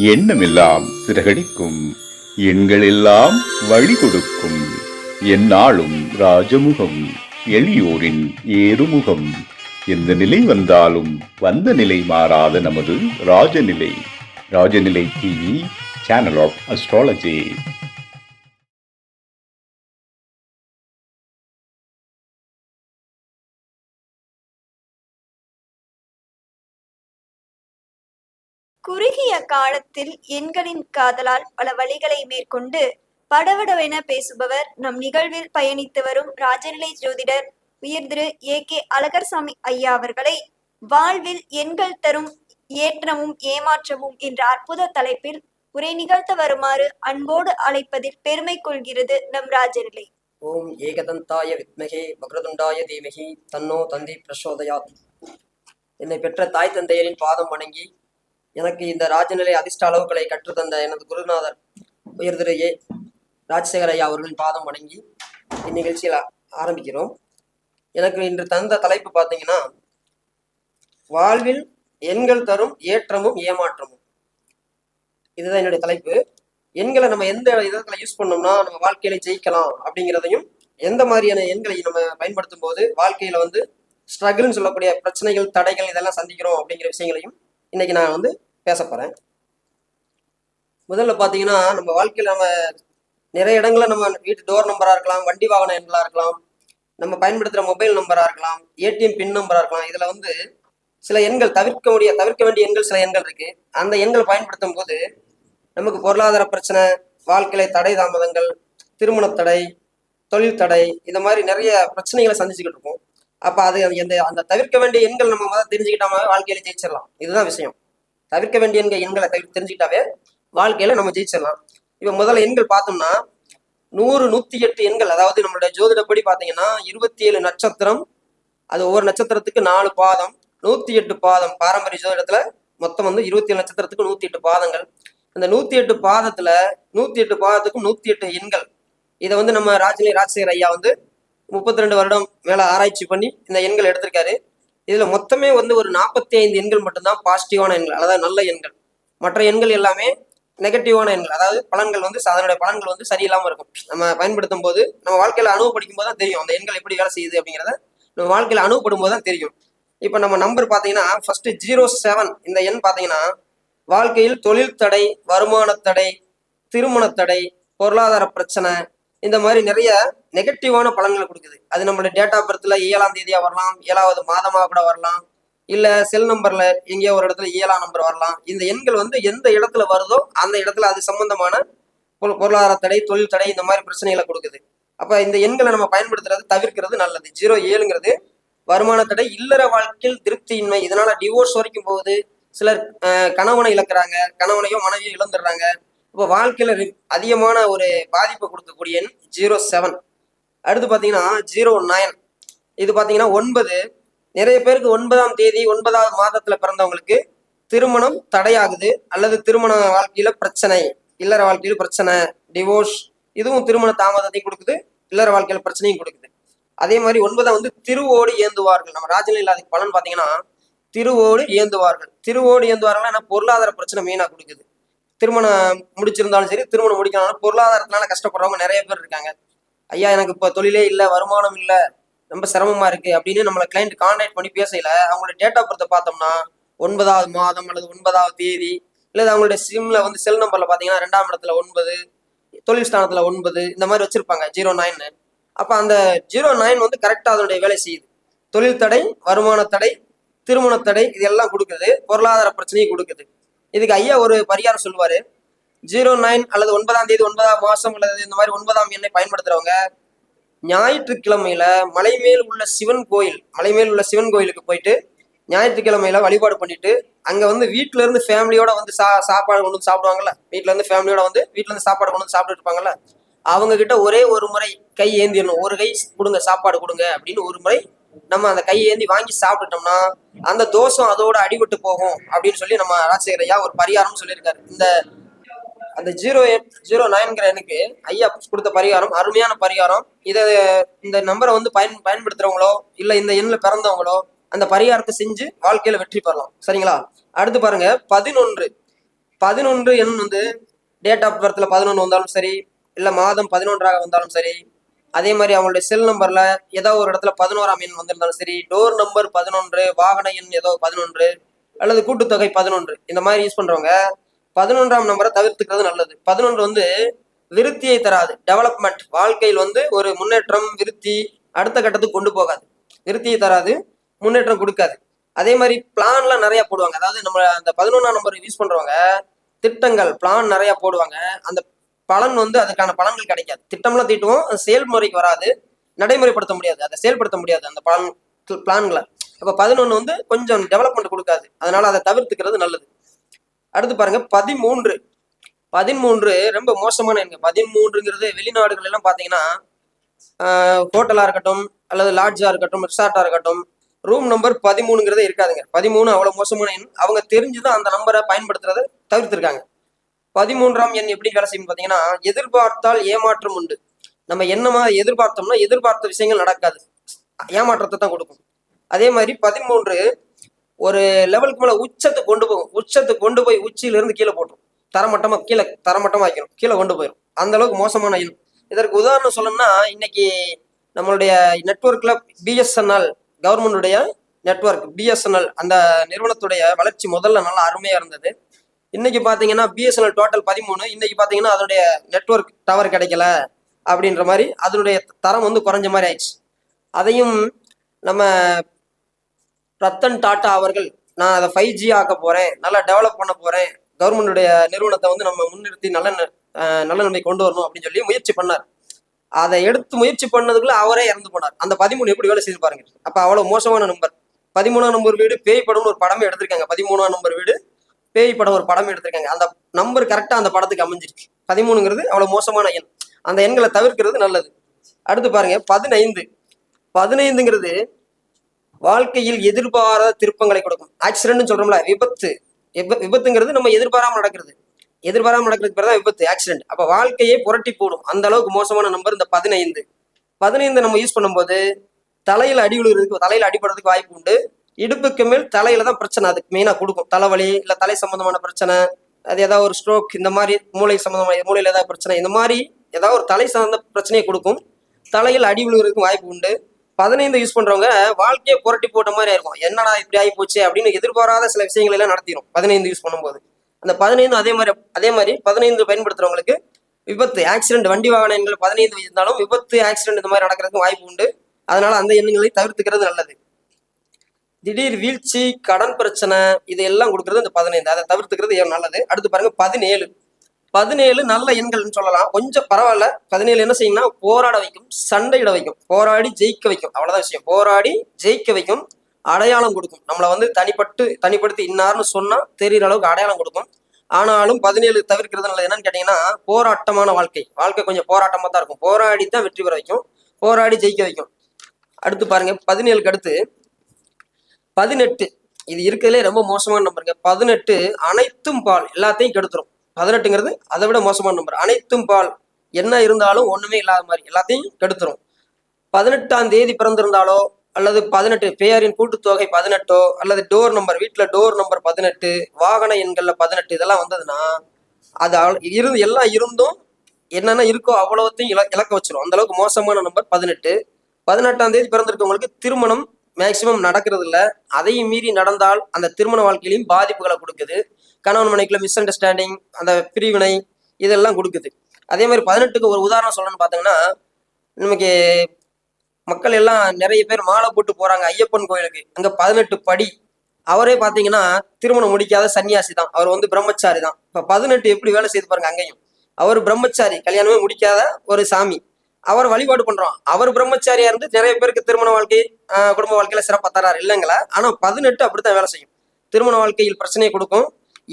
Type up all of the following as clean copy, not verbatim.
எண்ணமெல்லாம் சிறகடிக்கும், எண்களெல்லாம் வழி கொடுக்கும். எந்நாளும் ராஜமுகம், எளியோரின் ஏறுமுகம். எந்த நிலை வந்தாலும் வந்த நிலை மாறாத நமது Rajanilai. Rajanilai TV, channel of astrology. குறுகிய காலத்தில் எண்களின் காதலால் பல வழிகளை மேற்கொண்டு படபடவென பேசுபவர் நம் நிகழ்வில் பயணித்து வரும் ராஜநிலை ஜோதிடர் உயர் திரு A.K. அழகர்சாமி ஐயா அவர்களை வாழ்வில் எண்கள் தரும் ஏற்றமும் ஏமாற்றமும் என்ற அற்புத தலைப்பில் உரை நிகழ்த்த வருமாறு அன்போடு அழைப்பதில் பெருமை கொள்கிறது நம் ராஜநிலை. ஓம் ஏகதந்தாய வித்மகே வக்ரதுண்டாய தீமகி தன்னோ தந்தி பிரசோதயாத். என்னை பெற்ற தாய் தந்தையரின் பாதம் வணங்கி எனக்கு இந்த ராஜநிலை அதிர்ஷ்ட அளவுகளை கற்றுத்தந்த எனது குருநாதர் உயர் திரு A. ராஜசேகர் ஐயா அவர்களின் பாதம் வணங்கி இந்நிகழ்ச்சியில் ஆரம்பிக்கிறோம். எனக்கு இன்று தந்த தலைப்பு பார்த்தீங்கன்னா, வாழ்வில் எண்கள் தரும் ஏற்றமும் ஏமாற்றமும். இதுதான் என்னுடைய தலைப்பு. எண்களை நம்ம எந்த விதத்துல யூஸ் பண்ணோம்னா நம்ம வாழ்க்கையில ஜெயிக்கலாம் அப்படிங்கிறதையும், எந்த மாதிரியான எண்களை நம்ம பயன்படுத்தும் போது வாழ்க்கையில ஸ்ட்ரகிள்னு சொல்லக்கூடிய பிரச்சனைகள், தடைகள் இதெல்லாம் சந்திக்கிறோம் அப்படிங்கிற விஷயங்களையும் இன்னைக்கு நான் பேச போறேன். முதல்ல பாத்தீங்கன்னா, நம்ம வாழ்க்கையில நம்ம நிறைய இடங்கள்ல நம்ம வீட்டு டோர் நம்பரா இருக்கலாம், வண்டி வாகன எண்களா இருக்கலாம், நம்ம பயன்படுத்துற மொபைல் நம்பரா இருக்கலாம், ஏடிஎம் பின் நம்பரா இருக்கலாம். இதுல சில எண்கள் தவிர்க்க வேண்டிய எண்கள், சில எண்கள் இருக்கு. அந்த எண்களை பயன்படுத்தும் போது நமக்கு பொருளாதார பிரச்சனை, வாழ்க்கையில தடை தாமதங்கள், திருமண தடை, தொழில் தடை, இந்த மாதிரி நிறைய பிரச்சனைகளை சந்திச்சுக்கிட்டு இருக்கோம். அப்ப அது அந்த தவிர்க்க வேண்டிய எண்கள் நம்ம முதல்ல தெரிஞ்சுக்கிட்டாம வாழ்க்கையில ஜெயிச்சிடலாம். இதுதான் விஷயம். தவிர்க்க வேண்டிய எண்களை தெரிஞ்சுக்கிட்டாவே வாழ்க்கையில நம்ம ஜெயிச்சிடலாம். இப்ப முதல்ல எண்கள் பார்த்தோம்னா 100, 108 எண்கள். அதாவது நம்மளுடைய ஜோதிடப்படி பாத்தீங்கன்னா 27 நட்சத்திரம், அது ஒவ்வொரு நட்சத்திரத்துக்கு 4 பாதம், 108 பாதம். பாரம்பரிய ஜோதிடத்துல மொத்தம் 27 நட்சத்திரத்துக்கு 108 பாதங்கள். அந்த 108 பாதத்துல 108 பாதத்துக்கும் 108 எண்கள். இதை நம்ம ராஜசேகர் ஐயா 32 வருடம் மேல ஆராய்ச்சி பண்ணி இந்த எண்கள் எடுத்திருக்காரு. இதுல மொத்தமே ஒரு 45 எண்கள் மட்டும்தான் பாசிட்டிவான எண்கள், அதாவது நல்ல எண்கள். மற்ற எண்கள் எல்லாமே நெகட்டிவான எண்கள், அதாவது பலன்கள் அதனுடைய பலன்கள் சரியில்லாம இருக்கும். நம்ம பயன்படுத்தும் போது, நம்ம வாழ்க்கையில அனுபவப்படிக்கும் போது தான் தெரியும் அந்த எண்கள் எப்படி வேலை செய்யுது அப்படிங்கிறத. நம்ம வாழ்க்கையில அனுபவப்படும் போது தான் தெரியும். இப்ப நம்ம நம்பர் பாத்தீங்கன்னா, ஃபர்ஸ்ட் 07 இந்த எண் பாத்தீங்கன்னா, வாழ்க்கையில் தொழில் தடை, வருமான தடை, திருமண தடை, பொருளாதார பிரச்சனை, இந்த மாதிரி நிறைய நெகட்டிவான பலன்களை கொடுக்குது. அது நம்மளுடைய டேட் ஆஃப் பர்த்ல 7ஆம் தேதியா வரலாம், 7வது மாதமாக கூட வரலாம், இல்ல செல் நம்பர்ல எங்கேயோ ஒரு இடத்துல 7ஆம் நம்பர் வரலாம். இந்த எண்கள் எந்த இடத்துல வருதோ அந்த இடத்துல அது சம்பந்தமான பொருளாதார தடை, தொழில் தடை, இந்த மாதிரி பிரச்சனைகளை கொடுக்குது. அப்ப இந்த எண்களை நம்ம பயன்படுத்துறது தவிர்க்கிறது நல்லது. 07ங்கிறது வருமான தடை, இல்லற வாழ்க்கையில் திருப்தியின்மை, இதனால டிவோர்ஸ் வரைக்கும் போகுது. சிலர் கணவனை இழக்கிறாங்க, கணவனையோ மனைவியோ இழந்துடுறாங்க. இப்போ வாழ்க்கையில அதிகமான ஒரு பாதிப்பை கொடுக்கக்கூடிய எண் 07. அடுத்து பாத்தீங்கன்னா 09. இது பாத்தீங்கன்னா 9. நிறைய பேருக்கு 9ஆம் தேதி 9வது மாதத்துல பிறந்தவங்களுக்கு திருமணம் தடையாகுது, அல்லது திருமண வாழ்க்கையில பிரச்சனை, இல்லற வாழ்க்கையில பிரச்சனை, டிவோர்ஸ், இதுவும் திருமண தாமதத்தையும் கொடுக்குது, இல்லற வாழ்க்கையில பிரச்சனையும் கொடுக்குது. அதே மாதிரி 9 திருவோடு ஏந்துவார்கள். நம்ம ராஜநிலை அதுக்கு பலன் பாத்தீங்கன்னா, திருவோடு ஏந்துவார்கள். திருவோடு ஏந்துவார்கள் பொருளாதார பிரச்சனை மெயினா கொடுக்குது. திருமணம் முடிச்சிருந்தாலும் சரி, திருமணம் முடிக்கணும், பொருளாதாரத்தினால கஷ்டப்படுறவங்க நிறைய பேர் இருக்காங்க. ஐயா எனக்கு இப்போ தொழிலே இல்லை, வருமானம் இல்லை, ரொம்ப சிரமமா இருக்கு அப்படின்னு நம்மளை கிளைண்ட் கான்டாக்ட் பண்ணி பேசல, அவங்களோட டேட் ஆஃப் பர்த்தை பார்த்தோம்னா 9வது மாதம் அல்லது 9வது தேதி, இல்லை அவங்களுடைய சிம்ல செல் நம்பர்ல பாத்தீங்கன்னா 2ஆம் இடத்துல 9, தொழில் ஸ்தானத்துல 9, இந்த மாதிரி வச்சிருப்பாங்க 09. அப்ப அந்த 09 கரெக்டா அதனுடைய வேலை செய்யுது. தொழில் தடை, வருமான தடை, திருமண தடை, இதெல்லாம் கொடுக்குது, பொருளாதார பிரச்சனையும் கொடுக்குது. இதுக்கு ஐயா ஒரு பரிகாரம் சொல்லுவாரு. 09 அல்லது 9ஆம் தேதி 9ஆம் மாசம் அல்லது இந்த மாதிரி 9ஆம் எண்ணை பயன்படுத்துறவங்க ஞாயிற்றுக்கிழமையில மலைமேல் உள்ள சிவன் கோயிலுக்கு போயிட்டு ஞாயிற்றுக்கிழமையில வழிபாடு பண்ணிட்டு அங்க வீட்டுல இருந்து ஃபேமிலியோட சாப்பாடு கொண்டு சாப்பிடுவாங்கல்ல, வீட்டுல இருந்து ஃபேமிலியோட வீட்டுல இருந்து சாப்பாடு கொண்டு சாப்பிட்டு இருப்பாங்கல்ல, அவங்க கிட்ட ஒரே ஒரு முறை கை ஏந்திடணும். ஒரு கை கொடுங்க, சாப்பாடு கொடுங்க அப்படின்னு ஒரு முறை நம்ம அந்த கையை ஏந்தி வாங்கி சாப்பிட்டுட்டோம்னா அந்த தோஷம் அதோட அடிபட்டு போகும் அப்படின்னு சொல்லி நம்ம ராஜசேகர் ஐயா ஒரு பரிகாரம் சொல்லியிருக்காரு. அந்த 09ங்கிற எனக்கு ஐயா கொடுத்த பரிகாரம் அருமையான பரிகாரம். இந்த நம்பரை பயன்படுத்துறவங்களோ இல்ல இந்த எண்ணில் பிறந்தவங்களோ அந்த பரிகாரத்தை செஞ்சு வாழ்க்கையில வெற்றி பெறலாம். சரிங்களா? அடுத்து பாருங்க 11. 11 எண் வந்து டேட் ஆஃப் பர்த்ல 11 வந்தாலும் சரி, இல்ல மாதம் 11ஆக வந்தாலும் சரி, அதே மாதிரி அவங்களுடைய செல் நம்பர்ல ஏதோ ஒரு இடத்துல 11ஆம் எண் வந்திருந்தாலும் சரி, டோர் நம்பர் 11, வாகன எண் ஏதோ 11 அல்லது கூட்டுத்தொகை 11 இந்த மாதிரி யூஸ் பண்றவங்க 11ஆம் நம்பரை தவிர்த்துக்கிறது நல்லது. 11 வந்து விருத்தியை தராது, டெவலப்மெண்ட், வாழ்க்கையில் வந்து ஒரு முன்னேற்றம், விருத்தி அடுத்த கட்டத்துக்கு கொண்டு போகாது, விருத்தியை தராது, முன்னேற்றம் கொடுக்காது. அதே மாதிரி பிளான்லாம் நிறைய போடுவாங்க. அதாவது நம்ம அந்த 11ஆம் நம்பர் யூஸ் பண்றவங்க திட்டங்கள் பிளான் நிறைய போடுவாங்க. அந்த பலன் வந்து அதுக்கான பலன்கள் கிடைக்காது. திட்டம்லாம் தீட்டுவோம், செயல்முறைக்கு வராது, நடைமுறைப்படுத்த முடியாது, அதை செயல்படுத்த முடியாது அந்த பிளான்களை. அப்ப 11 வந்து கொஞ்சம் டெவலப்மெண்ட் கொடுக்காது, அதனால அதை தவிர்த்துக்கிறது நல்லது. அடுத்து பாருங்க 13. 13 ரொம்ப மோசமான எண்ங்க. 13ங்கிறது வெளிநாடுகள் எல்லாம் பாத்தீங்கன்னா ஹோட்டலா இருக்கட்டும் அல்லது லாட்ஜா இருக்கட்டும் ரிசார்ட்டா இருக்கட்டும் ரூம் நம்பர் 13ங்கிறதே இருக்காதுங்க. 13 அவ்வளவு மோசமான எண். அவங்க தெரிஞ்சுதான் அந்த நம்பரை பயன்படுத்துறதை தவிர்த்திருக்காங்க. 13ஆம் எண் எப்படி வேலை செய்யும் பாத்தீங்கன்னா, எதிர்பார்த்தால் ஏமாற்றம் உண்டு. நம்ம என்னமா எதிர்பார்த்தோம்னா எதிர்பார்த்த விஷயங்கள் நடக்காது, ஏமாற்றத்தை தான் கொடுக்கும். அதே மாதிரி 13 ஒரு லெவலுக்கு மேல உச்சத்துக்கு கொண்டு போகும். உச்சத்துக்கு கொண்டு போய் உச்சியில இருந்து கீழே போட்டுரும், தரமட்டமா வைக்கணும், கீழே கொண்டு போயிடும். அந்த அளவுக்கு மோசமான எண். இதற்கு உதாரணம் சொல்லணும்னா, இன்னைக்கு நம்மளுடைய நெட்வொர்க்ல பிஎஸ்என்எல் கவர்மெண்டுடைய நெட்வொர்க் பிஎஸ்என்எல் அந்த நிறுவனத்துடைய வளர்ச்சி முதல்ல நல்லா அருமையா இருந்தது. இன்னைக்கு பாத்தீங்கன்னா பிஎஸ்என்எல் டோட்டல் 13, இன்னைக்கு பாத்தீங்கன்னா அதனுடைய நெட்வொர்க் டவர் கிடைக்கல அப்படின்ற மாதிரி அதனுடைய தரம் வந்து குறைஞ்ச மாதிரி ஆயிடுச்சு. அதையும் நம்ம ரத்தன் டாட்டா அவர்கள், நான் அதை 5G ஆக்க போறேன், நல்லா டெவலப் பண்ண போறேன், கவர்மெண்டுடைய நிறுவனத்தை வந்து நம்ம முன்னிறுத்தி நல்ல நிலைமை கொண்டு வரணும் அப்படின்னு சொல்லி முயற்சி பண்ணார். அதை எடுத்து முயற்சி பண்ணதுக்குள்ள அவரே இறந்து போனார். அந்த 13 எப்படி வேலை செய்து பாருங்க. அப்ப அவ்வளவு மோசமான நம்பர். 13ஆம் நம்பர் வீடு பேய் படம்னு ஒரு படமே எடுத்திருக்காங்க. 13ஆம் நம்பர் வீடு பேய் படம் ஒரு படம் எடுத்திருக்காங்க. அந்த நம்பர் கரெக்டா அந்த படத்துக்கு அமைஞ்சிருக்கு. 13ங்கிறது அவ்வளவு மோசமான எண். அந்த எண்களை தவிர்க்கிறது நல்லது. அடுத்து பாருங்க 15. 15ங்கிறது வாழ்க்கையில் எதிர்பாராத திருப்பங்களை கொடுக்கும். ஆக்சிடென்ட்னு சொல்றோம்ல, விபத்து. விபத்துங்கிறது நம்ம எதிர்பாராம நடக்கிறது. எதிர்பாராம நடக்கிறதுக்கு பிறகு விபத்து, ஆக்சிடென்ட். அப்ப வாழ்க்கையே புரட்டி போடும். அந்த அளவுக்கு மோசமான நம்பர் இந்த 15. 15 நம்ம யூஸ் பண்ணும்போது தலையில அடி விழுகிறதுக்கு, தலையில அடிபடுறதுக்கு வாய்ப்பு உண்டு. இடுப்புக்கு மேல் தலையில தான் பிரச்சனை அதுக்கு மெயினா கொடுக்கும். தலைவலி இல்ல தலை சம்பந்தமான பிரச்சனை, அது ஏதாவது ஒரு ஸ்ட்ரோக், இந்த மாதிரி மூளை சம்பந்தமான மூளையில ஏதாவது பிரச்சனை, இந்த மாதிரி ஏதாவது ஒரு தலை சார்ந்த பிரச்சனையை கொடுக்கும். தலையில் அடி விழுகிறதுக்கு வாய்ப்பு உண்டு. 15 யூஸ் பண்றவங்க வாழ்க்கையை புரட்டி போட்ட மாதிரி இருக்கும். என்னடா இப்படி ஆகி போச்சு அப்படின்னு எதிர்பாராத சில விஷயங்கள் எல்லாம் நடத்திடும் 15 யூஸ் பண்ணும்போது. அந்த 15 அதே மாதிரி 15 பயன்படுத்துறவங்களுக்கு விபத்து, ஆக்சிடென்ட், வண்டி வாகனங்கள் 15 இருந்தாலும் விபத்து, ஆக்சிடென்ட் இந்த மாதிரி நடக்கிறதுக்கு வாய்ப்பு உண்டு. அதனால அந்த எண்களை தவிர்த்துக்கிறது நல்லது. திடீர் வீழ்ச்சி, கடன் பிரச்சனை இதெல்லாம் கொடுக்கறது இந்த 15, அதை தவிர்த்துக்கிறது நல்லது. அடுத்து பாருங்க 17. 17 நல்ல எண்கள்னு சொல்லலாம், கொஞ்சம் பரவாயில்ல. 17 என்ன செய்யும்னா போராட வைக்கும், சண்டையிட வைக்கும், போராடி ஜெயிக்க வைக்கும். அவ்வளவுதான் விஷயம். போராடி ஜெயிக்க வைக்கும், அடையாளம் கொடுக்கும். நம்மளை வந்து தனிப்படுத்தி இன்னார்னு சொன்னா தெரிகிற அளவுக்கு அடையாளம் கொடுக்கும். ஆனாலும் 17 தவிர்க்கிறது நல்லது. என்னன்னு கேட்டீங்கன்னா, போராட்டமான வாழ்க்கை கொஞ்சம் போராட்டமா தான் இருக்கும். போராடி தான் வெற்றி பெற வைக்கும், போராடி ஜெயிக்க வைக்கும். அடுத்து பாருங்க 17க்கு அடுத்து 18. இது இருக்கிறதுலே ரொம்ப மோசமான நம்பருங்க. 18 அனைத்தும் பால், எல்லாத்தையும் கெடுத்துரும். 18ங்கிறது அதை விட மோசமான நம்பர். அனைத்தும் பால், என்ன இருந்தாலும் ஒண்ணுமே இல்லாத மாதிரி எல்லாத்தையும் கெடுத்துரும். 18ஆம் தேதி பிறந்திருந்தாலோ அல்லது 18 பேரின் கூட்டுத்தொகை 18 அல்லது டோர் நம்பர், வீட்டுல டோர் நம்பர் 18, வாகன எண்கள்ல 18 இதெல்லாம் வந்ததுன்னா அது எல்லாம் இருந்தும் என்னென்ன இருக்கோ அவ்வளவுத்தையும் இழக்க வச்சிரும். அந்த அளவுக்கு மோசமான நம்பர் 18. 18ஆம் தேதி பிறந்திருக்கவங்களுக்கு திருமணம் மேக்சிமம் நடக்கிறது இல்லை. அதையும் மீறி நடந்தால் அந்த திருமண வாழ்க்கையிலையும் பாதிப்புகளை கொடுக்குது. கணவன் மனைக்குள்ள மிஸ் அண்டர்ஸ்டாண்டிங், அந்த பிரிவினை இதெல்லாம் கொடுக்குது. அதே மாதிரி 18க்கு ஒரு உதாரணம் சொல்லணும்னு பார்த்தீங்கன்னா, நமக்கு மக்கள் எல்லாம் நிறைய பேர் மாலை போட்டு போறாங்க ஐயப்பன் கோயிலுக்கு. அங்க 18 படி. அவரே பாத்தீங்கன்னா திருமணம் முடிக்காத சன்னியாசி தான், அவர் வந்து பிரம்மச்சாரி தான். இப்ப 18 எப்படி வேலை செய்து பாருங்க. அங்கேயும் அவர் பிரம்மச்சாரி, கல்யாணமே முடிக்காத ஒரு சாமி, அவர் வழிபாடு பண்றோம். அவர் பிரம்மச்சாரியா இருந்து நிறைய பேருக்கு திருமண வாழ்க்கை, குடும்ப வாழ்க்கையில சிறப்பா தராரு இல்லைங்களா. ஆனா 18 அப்படித்தான் வேலை செய்யும். திருமண வாழ்க்கையில் பிரச்சனையை கொடுக்கும்.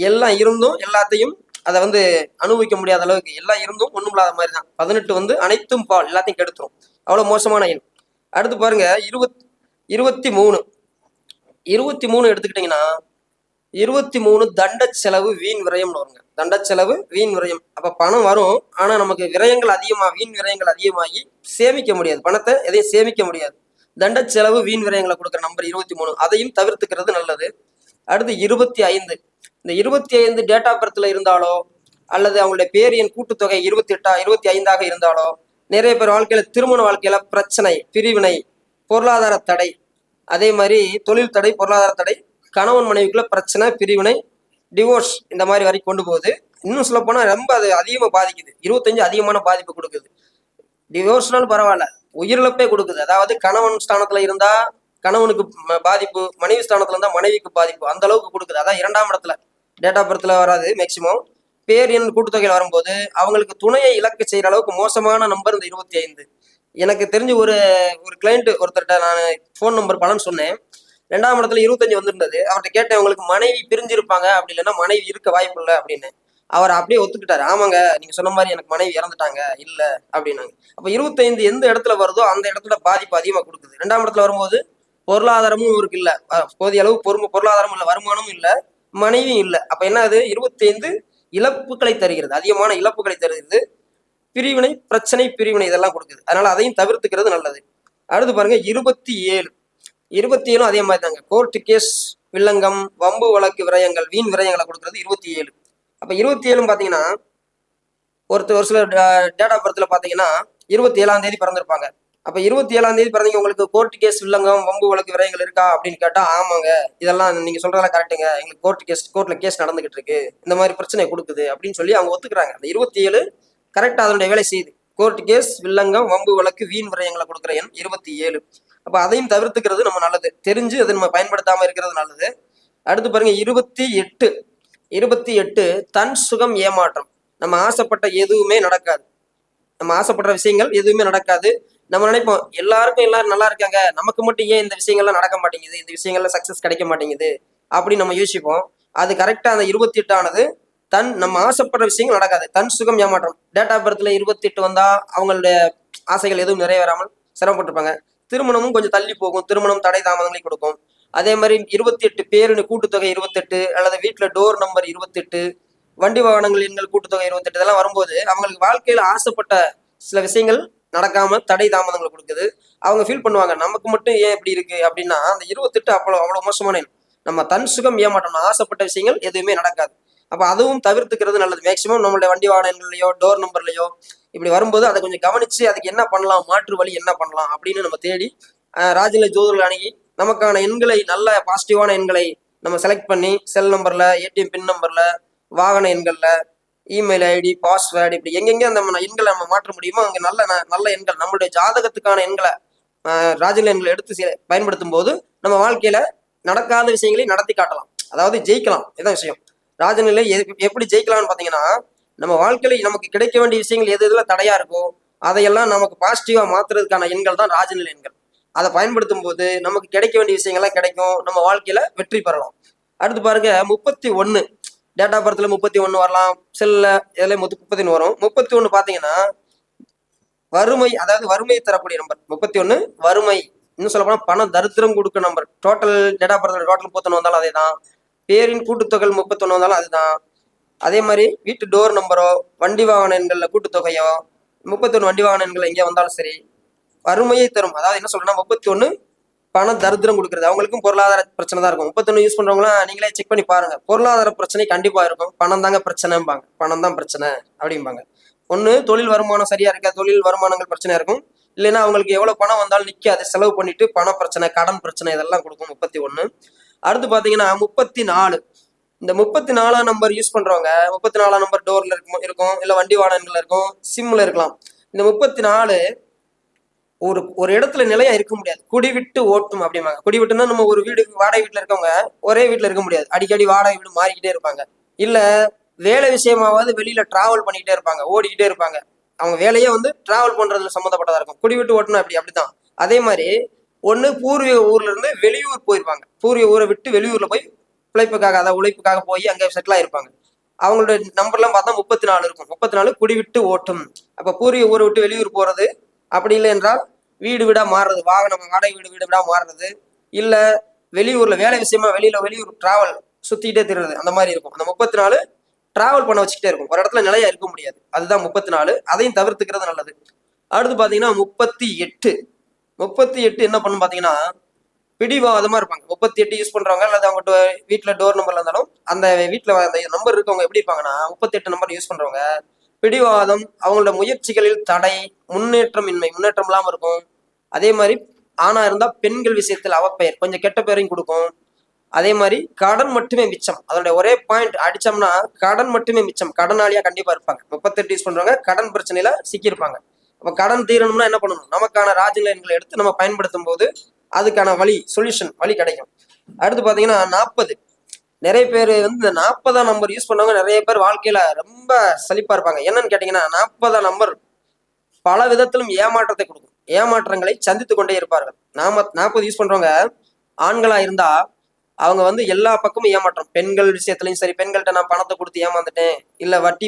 எல்லாம் இருந்தும் எல்லாத்தையும் அதை வந்து அனுபவிக்க முடியாத அளவுக்கு, எல்லாம் இருந்தும் ஒண்ணும் இல்லாத மாதிரி தான். 18 வந்து அனைத்தும் பால், எல்லாத்தையும் கெடுத்துரும். அவ்வளவு மோசமான எண். அடுத்து பாருங்க 23. 23 எடுத்துக்கிட்டீங்கன்னா 23 தண்ட செலவு வீண் விரயம்னு வருங்க. தண்ட செலவு வீண் விரயம். அப்ப பணம் வரும், ஆனா நமக்கு விரயங்கள் வீண் விரயங்கள் அதிகமாகி சேமிக்க முடியாது, பணத்தை எதையும் சேமிக்க முடியாது. தண்ட செலவு வீண் விரயங்களை கொடுக்குற நம்பர் 23, அதையும் தவிர்த்துக்கிறது நல்லது. அடுத்து 25. இந்த 25 டேட் ஆஃப் பர்த்ல இருந்தாலோ அல்லது அவங்களுடைய பேர் எண் கூட்டுத்தொகை 25ஆக இருந்தாலோ நிறைய பேர் வாழ்க்கையில திருமண வாழ்க்கையில பிரச்சனை, பிரிவினை, பொருளாதார தடை, அதே மாதிரி தொழில் தடை, பொருளாதார தடை, கணவன் மனைவிக்குள்ள பிரச்சனை, பிரிவினை, டிவோர்ஸ் இந்த மாதிரி வரைக்கும் கொண்டு போகுது. இன்னும் சொல்ல போனா ரொம்ப அது அதிகமாக பாதிக்குது. 25 அதிகமான பாதிப்பு கொடுக்குது. டிவோர்ஸ்னாலும் பரவாயில்ல, உயிரிழப்பே கொடுக்குது. அதாவது கணவன் ஸ்தானத்துல இருந்தா கணவனுக்கு பாதிப்பு, மனைவி ஸ்தானத்துல இருந்தா மனைவிக்கு பாதிப்பு, அந்த அளவுக்கு கொடுக்குது. அதான் 2ஆம் இடத்துல டேட் ஆஃப் பர்த்ல வராது. மேக்சிமம் பேர் எண் கூட்டுத்தொகையில் வரும்போது அவங்களுக்கு துணையை இலக்கு செய்யற அளவுக்கு மோசமான நம்பர் இந்த 25. எனக்கு தெரிஞ்சு ஒரு கிளைண்ட் ஒருத்தர்கிட்ட நான் ஃபோன் நம்பர் பலன் சொன்னேன். 2ஆம் இடத்துல 25 வந்திருந்தது. அவர்கிட்ட கேட்டேன், உங்களுக்கு மனைவி பிரிஞ்சிருப்பாங்க, அப்படி இல்லைன்னா மனைவி இருக்க வாய்ப்பு இல்லை அப்படின்னு. அவர் அப்படியே ஒத்துக்கிட்டாரு. ஆமாங்க, நீங்க சொன்ன மாதிரி எனக்கு மனைவி இறந்துட்டாங்க இல்ல அப்படின்னாங்க. அப்ப 25 எந்த இடத்துல வருதோ அந்த இடத்துல பாதிப்பு அதிகமா கொடுக்குது. 2ஆம் இடத்துல வரும்போது பொருளாதாரமும் இவருக்கு இல்ல, போதிய அளவு பொருளாதாரமும் இல்ல, வருமானமும் இல்ல, மனைவியும் இல்ல. அப்ப என்ன அது 25 இழப்புகளை தருகிறது, அதிகமான இழப்புகளை தருகிறது. பிரிவினை, பிரச்சனை, பிரிவினை இதெல்லாம் கொடுக்குது. அதனால அதையும் தவிர்த்துக்கிறது நல்லது. அடுத்து பாருங்க 27 அதே மாதிரி தாங்க. கோர்ட்டு கேஸ், வில்லங்கம், வம்பு வழக்கு, விரயங்கள், வீண் விரயங்களை கொடுக்கறது 27. அப்ப 27 பாத்தீங்கன்னா ஒரு சில டேட் ஆஃப் பர்த்ல பாத்தீங்கன்னா 27ஆம் தேதி பிறந்திருப்பாங்க. அப்ப 27ஆம் தேதி பிறந்தீங்க, உங்களுக்கு கோர்ட் கேஸ், வில்லங்கம், வம்பு வழக்கு, விரயங்கள் இருக்கா அப்படின்னு கேட்டா ஆமாங்க, இதெல்லாம் நீங்க சொல்றதெல்லாம் கரெக்டுங்க, எங்களுக்கு கோர்ட்ல கேஸ் நடந்துகிட்டு இருக்கு, இந்த மாதிரி பிரச்சனை கொடுக்குது அப்படின்னு சொல்லி அவங்க ஒத்துக்கிறாங்க. அந்த 27 கரெக்டா அதனுடைய வேலை செய்யுது. கோர்ட் கேஸ், வில்லங்கம், வம்பு வழக்கு, வீண் விரயங்களை கொடுக்குற எண் 27. அப்ப அதையும் தவிர்த்துக்கிறது நம்ம நல்லது. தெரிஞ்சு அதை நம்ம பயன்படுத்தாம இருக்கிறது நல்லது. அடுத்து பாருங்க 28 தன் சுகம் ஏமாற்றம். நம்ம ஆசைப்பட்ட எதுவுமே நடக்காது. நம்ம ஆசைப்படுற விஷயங்கள் எதுவுமே நடக்காது. நம்ம நினைப்போம் எல்லாரும் நல்லா இருக்காங்க, நமக்கு மட்டும் ஏன் இந்த விஷயங்கள்லாம் நடக்க மாட்டேங்குது, இந்த விஷயங்கள்ல சக்சஸ் கிடைக்க மாட்டேங்குது அப்படின்னு நம்ம யோசிப்போம். அது கரெக்டா அந்த 28 ஆனது நம்ம ஆசைப்படுற விஷயங்கள் நடக்காது. தன் சுகம் ஏமாற்றம். டேட் ஆஃப் பர்த்ல 28 வந்தா அவங்களுடைய ஆசைகள் எதுவும் நிறைவேறாமல் சிரமப்பட்டிருப்பாங்க. திருமணமும் கொஞ்சம் தள்ளி போகும், திருமணம் தடை தாமதங்களை கொடுக்கும். அதே மாதிரி 28 பேருன்னு கூட்டுத்தொகை 28, அல்லது வீட்டுல டோர் நம்பர் 28, வண்டி வாகனங்கள் எண்கள் கூட்டுத்தொகை 28, இதெல்லாம் வரும்போது அவங்களுக்கு வாழ்க்கையில ஆசைப்பட்ட சில விஷயங்கள் நடக்காம தடை தாமதங்களை கொடுக்குது. அவங்க ஃபீல் பண்ணுவாங்க, நமக்கு மட்டும் ஏன் இப்படி இருக்கு அப்படின்னா அந்த 28 அவ்வளவு மோசமான எண். நம்ம தன் சுகம் ஏமாற்றம், ஆசைப்பட்ட விஷயங்கள் எதுவுமே நடக்காது. அப்ப அதுவும் தவிர்த்துக்கிறது நல்லது. மேக்சிமம் நம்மளுடைய வண்டி வாகனங்கள்லயோ டோர் நம்பர்லயோ இப்படி வரும்போது அதை கொஞ்சம் கவனிச்சு அதுக்கு என்ன பண்ணலாம், மாற்று வழி என்ன பண்ணலாம் அப்படின்னு நம்ம தேடி ராஜநிலை ஜோதிடர்கள் அணுகி நமக்கான எண்களை, நல்ல பாசிட்டிவான எண்களை நம்ம செலக்ட் பண்ணி செல் நம்பர்ல, ஏடிஎம் பின் நம்பர்ல, வாகன எண்கள்ல, இமெயில் ஐடி, பாஸ்வேர்டு, இப்படி எங்கெங்க அந்த எண்களை நம்ம மாற்ற முடியுமோ அங்கே நல்ல எண்கள், நம்மளுடைய ஜாதகத்துக்கான எண்களை, ராஜநிலை எண்களை எடுத்து பயன்படுத்தும் போது நம்ம வாழ்க்கையில நடக்காத விஷயங்களை நடத்தி காட்டலாம். அதாவது ஜெயிக்கலாம். இதான் விஷயம். ராஜநிலை எப்படி ஜெயிக்கலாம்னு பாத்தீங்கன்னா, நம்ம வாழ்க்கையில நமக்கு கிடைக்க வேண்டிய விஷயங்கள் எது எதுல தடையா இருக்கோ அதையெல்லாம் நமக்கு பாசிட்டிவா மாத்துறதுக்கான எண்கள் தான் ராஜநிலை எண்கள். அதை பயன்படுத்தும் போது நமக்கு கிடைக்க வேண்டிய விஷயங்கள்லாம் கிடைக்கும், நம்ம வாழ்க்கையில வெற்றி பெறலாம். அடுத்து பாருங்க 31 டேட் ஆஃப் பர்த்ல 31 வரலாம், செல்ல இதுல 31 வரும். 31 பாத்தீங்கன்னா வறுமை, அதாவது வறுமையை தரக்கூடிய நம்பர் 31. வறுமை, இன்னும் சொல்ல போனா பண தரித்திரம் கொடுக்க நம்பர். டோட்டல் டேட் ஆஃப் பர்த்ல டோட்டல் 31 வந்தாலும் அதே தான். பேரின் கூட்டுத்தொகை 31 வந்தாலும் அதுதான். அதே மாதிரி வீட்டு டோர் நம்பரோ வண்டி வாகன எண்கள்ல கூட்டுத்தொகையோ 31 வண்டி வாகன எண்கள் எங்கே வந்தாலும் சரி வறுமையை தரும். அதாவது என்ன சொல்றேன்னா 31 பண தரித்திரம் கொடுக்குறது. அவங்களுக்கும் பொருளாதார பிரச்சனை தான் இருக்கும். 31 யூஸ் பண்றவங்களாம் நீங்களே செக் பண்ணி பாருங்க, பொருளாதார பிரச்சனை கண்டிப்பா இருக்கும். பணம் தாங்க பிரச்சனைம்பாங்க, பணம் தான் பிரச்சனை அப்படிம்பாங்க. ஒண்ணு தொழில் வருமானம் சரியா இருக்கா, தொழில் வருமானங்கள் பிரச்சனையா இருக்கும். இல்லைன்னா அவங்களுக்கு எவ்வளவு பணம் வந்தாலும் நிக்காது, செலவு பண்ணிட்டு பண பிரச்சனை, கடன் பிரச்சனை இதெல்லாம் கொடுக்கும் 31. அடுத்து பாத்தீங்கன்னா 34. இந்த 34ஆம் நம்பர் யூஸ் பண்றவங்க 34ஆம் நம்பர் டோர்ல இருக்கும், இல்ல வண்டி வாகனங்கள்ல இருக்கும், சிம்ல இருக்கலாம். இந்த 34 ஒரு இடத்துல நிலையா இருக்க முடியாது. குடிவிட்டு ஓட்டும் அப்படிம்பாங்க. குடிவிட்டுன்னா நம்ம ஒரு வீடு, வாடகை வீட்டுல இருக்கவங்க ஒரே வீட்டுல இருக்க முடியாது, அடிக்கடி வாடகை வீடு மாறிக்கிட்டே இருப்பாங்க. இல்ல வேலை விஷயமாவது வெளியில டிராவல் பண்ணிக்கிட்டே இருப்பாங்க, ஓடிக்கிட்டே இருப்பாங்க. அவங்க வேலையே டிராவல் பண்றதுல சம்மந்தப்பட்டதா இருக்கும். குடிவிட்டு ஓட்டணும் அப்படிதான். அதே மாதிரி ஒண்ணு பூர்வீக ஊர்ல இருந்து வெளியூர் போயிருப்பாங்க, பூர்வீக ஊரை விட்டு வெளியூர்ல போய் பிழைப்புக்காக, அதாவது உழைப்புக்காக போய் அங்க செட்டில் ஆயிருப்பாங்க. அவங்களோட நம்பர்லாம் பார்த்தா 34 இருக்கும். 34 குடிவிட்டு ஓட்டும். அப்ப பூர்வீக ஊரை விட்டு வெளியூர் போறது, அப்படி இல்லை என்றால் வீடு வீடா மாறுறது, வாகனம் வாடகை வீடு வீடா மாறுறது, இல்ல வெளியூர்ல வேலை விஷயமா வெளியூர் டிராவல் சுத்திக்கிட்டே திரிறது, அந்த மாதிரி இருக்கும். அந்த 34 டிராவல் பண்ண வச்சுக்கிட்டே இருக்கும், ஒரு இடத்துல நிலையா இருக்க முடியாது. அதுதான் 34. அதையும் தவிர்த்துக்கிறது நல்லது. அடுத்து பாத்தீங்கன்னா 38 என்ன பண்ணும் பாத்தீங்கன்னா பிடிவாதமா இருப்பாங்க. 38 யூஸ் பண்றவங்க அல்லது அவங்க வீட்டுல டோர் நம்பர்ல இருந்தாலும் அந்த வீட்டில் அந்த நம்பர் இருக்கவங்க எப்படி இருப்பாங்கன்னா 38 நம்பர் யூஸ் பண்றவங்க பிடிவாதம், அவங்களோட முயற்சிகளில் தடை, முன்னேற்றம் இல்லாம இருக்கும். அதே மாதிரி ஆணா இருந்தா பெண்கள் விஷயத்தில் அவப்பெயர், கொஞ்சம் கெட்ட பெயரையும் கொடுக்கும். அதே மாதிரி கடன் மட்டுமே மிச்சம். அதோட ஒரே பாயிண்ட் அடிச்சோம்னா கடன் மட்டுமே மிச்சம். கடனாளியா கண்டிப்பா இருப்பாங்க. 38 யூஸ் பண்றவங்க கடன் பிரச்சனையில சிக்கியிருப்பாங்க. அப்ப கடன் தீரணும்னா என்ன பண்ணணும்? நமக்கான ராஜநிலை எண்களை எடுத்து நம்ம பயன்படுத்தும் போது அதுக்கான வழி கிடைக்கும். அடுத்து பாத்தீங்கன்னா 40. நிறைய பேர் வந்து இந்த 40ஆம் நம்பர் யூஸ் பண்ணவங்க நிறைய பேர் வாழ்க்கையில ரொம்ப சலிப்பா இருப்பாங்க. என்னன்னு கேட்டீங்கன்னா 40ஆம் நம்பர் பல விதத்திலும் ஏமாற்றத்தை கொடுக்கும். ஏமாற்றங்களை சந்தித்து கொண்டே இருப்பார்கள். 40 யூஸ் பண்றவங்க ஆண்களா இருந்தா அவங்க வந்து எல்லா பக்கமும் ஏமாற்றம். பெண்கள் விஷயத்துலயும் சரி, பெண்கள்கிட்ட நான் பணத்தை கொடுத்து ஏமாந்துட்டேன், இல்ல வட்டி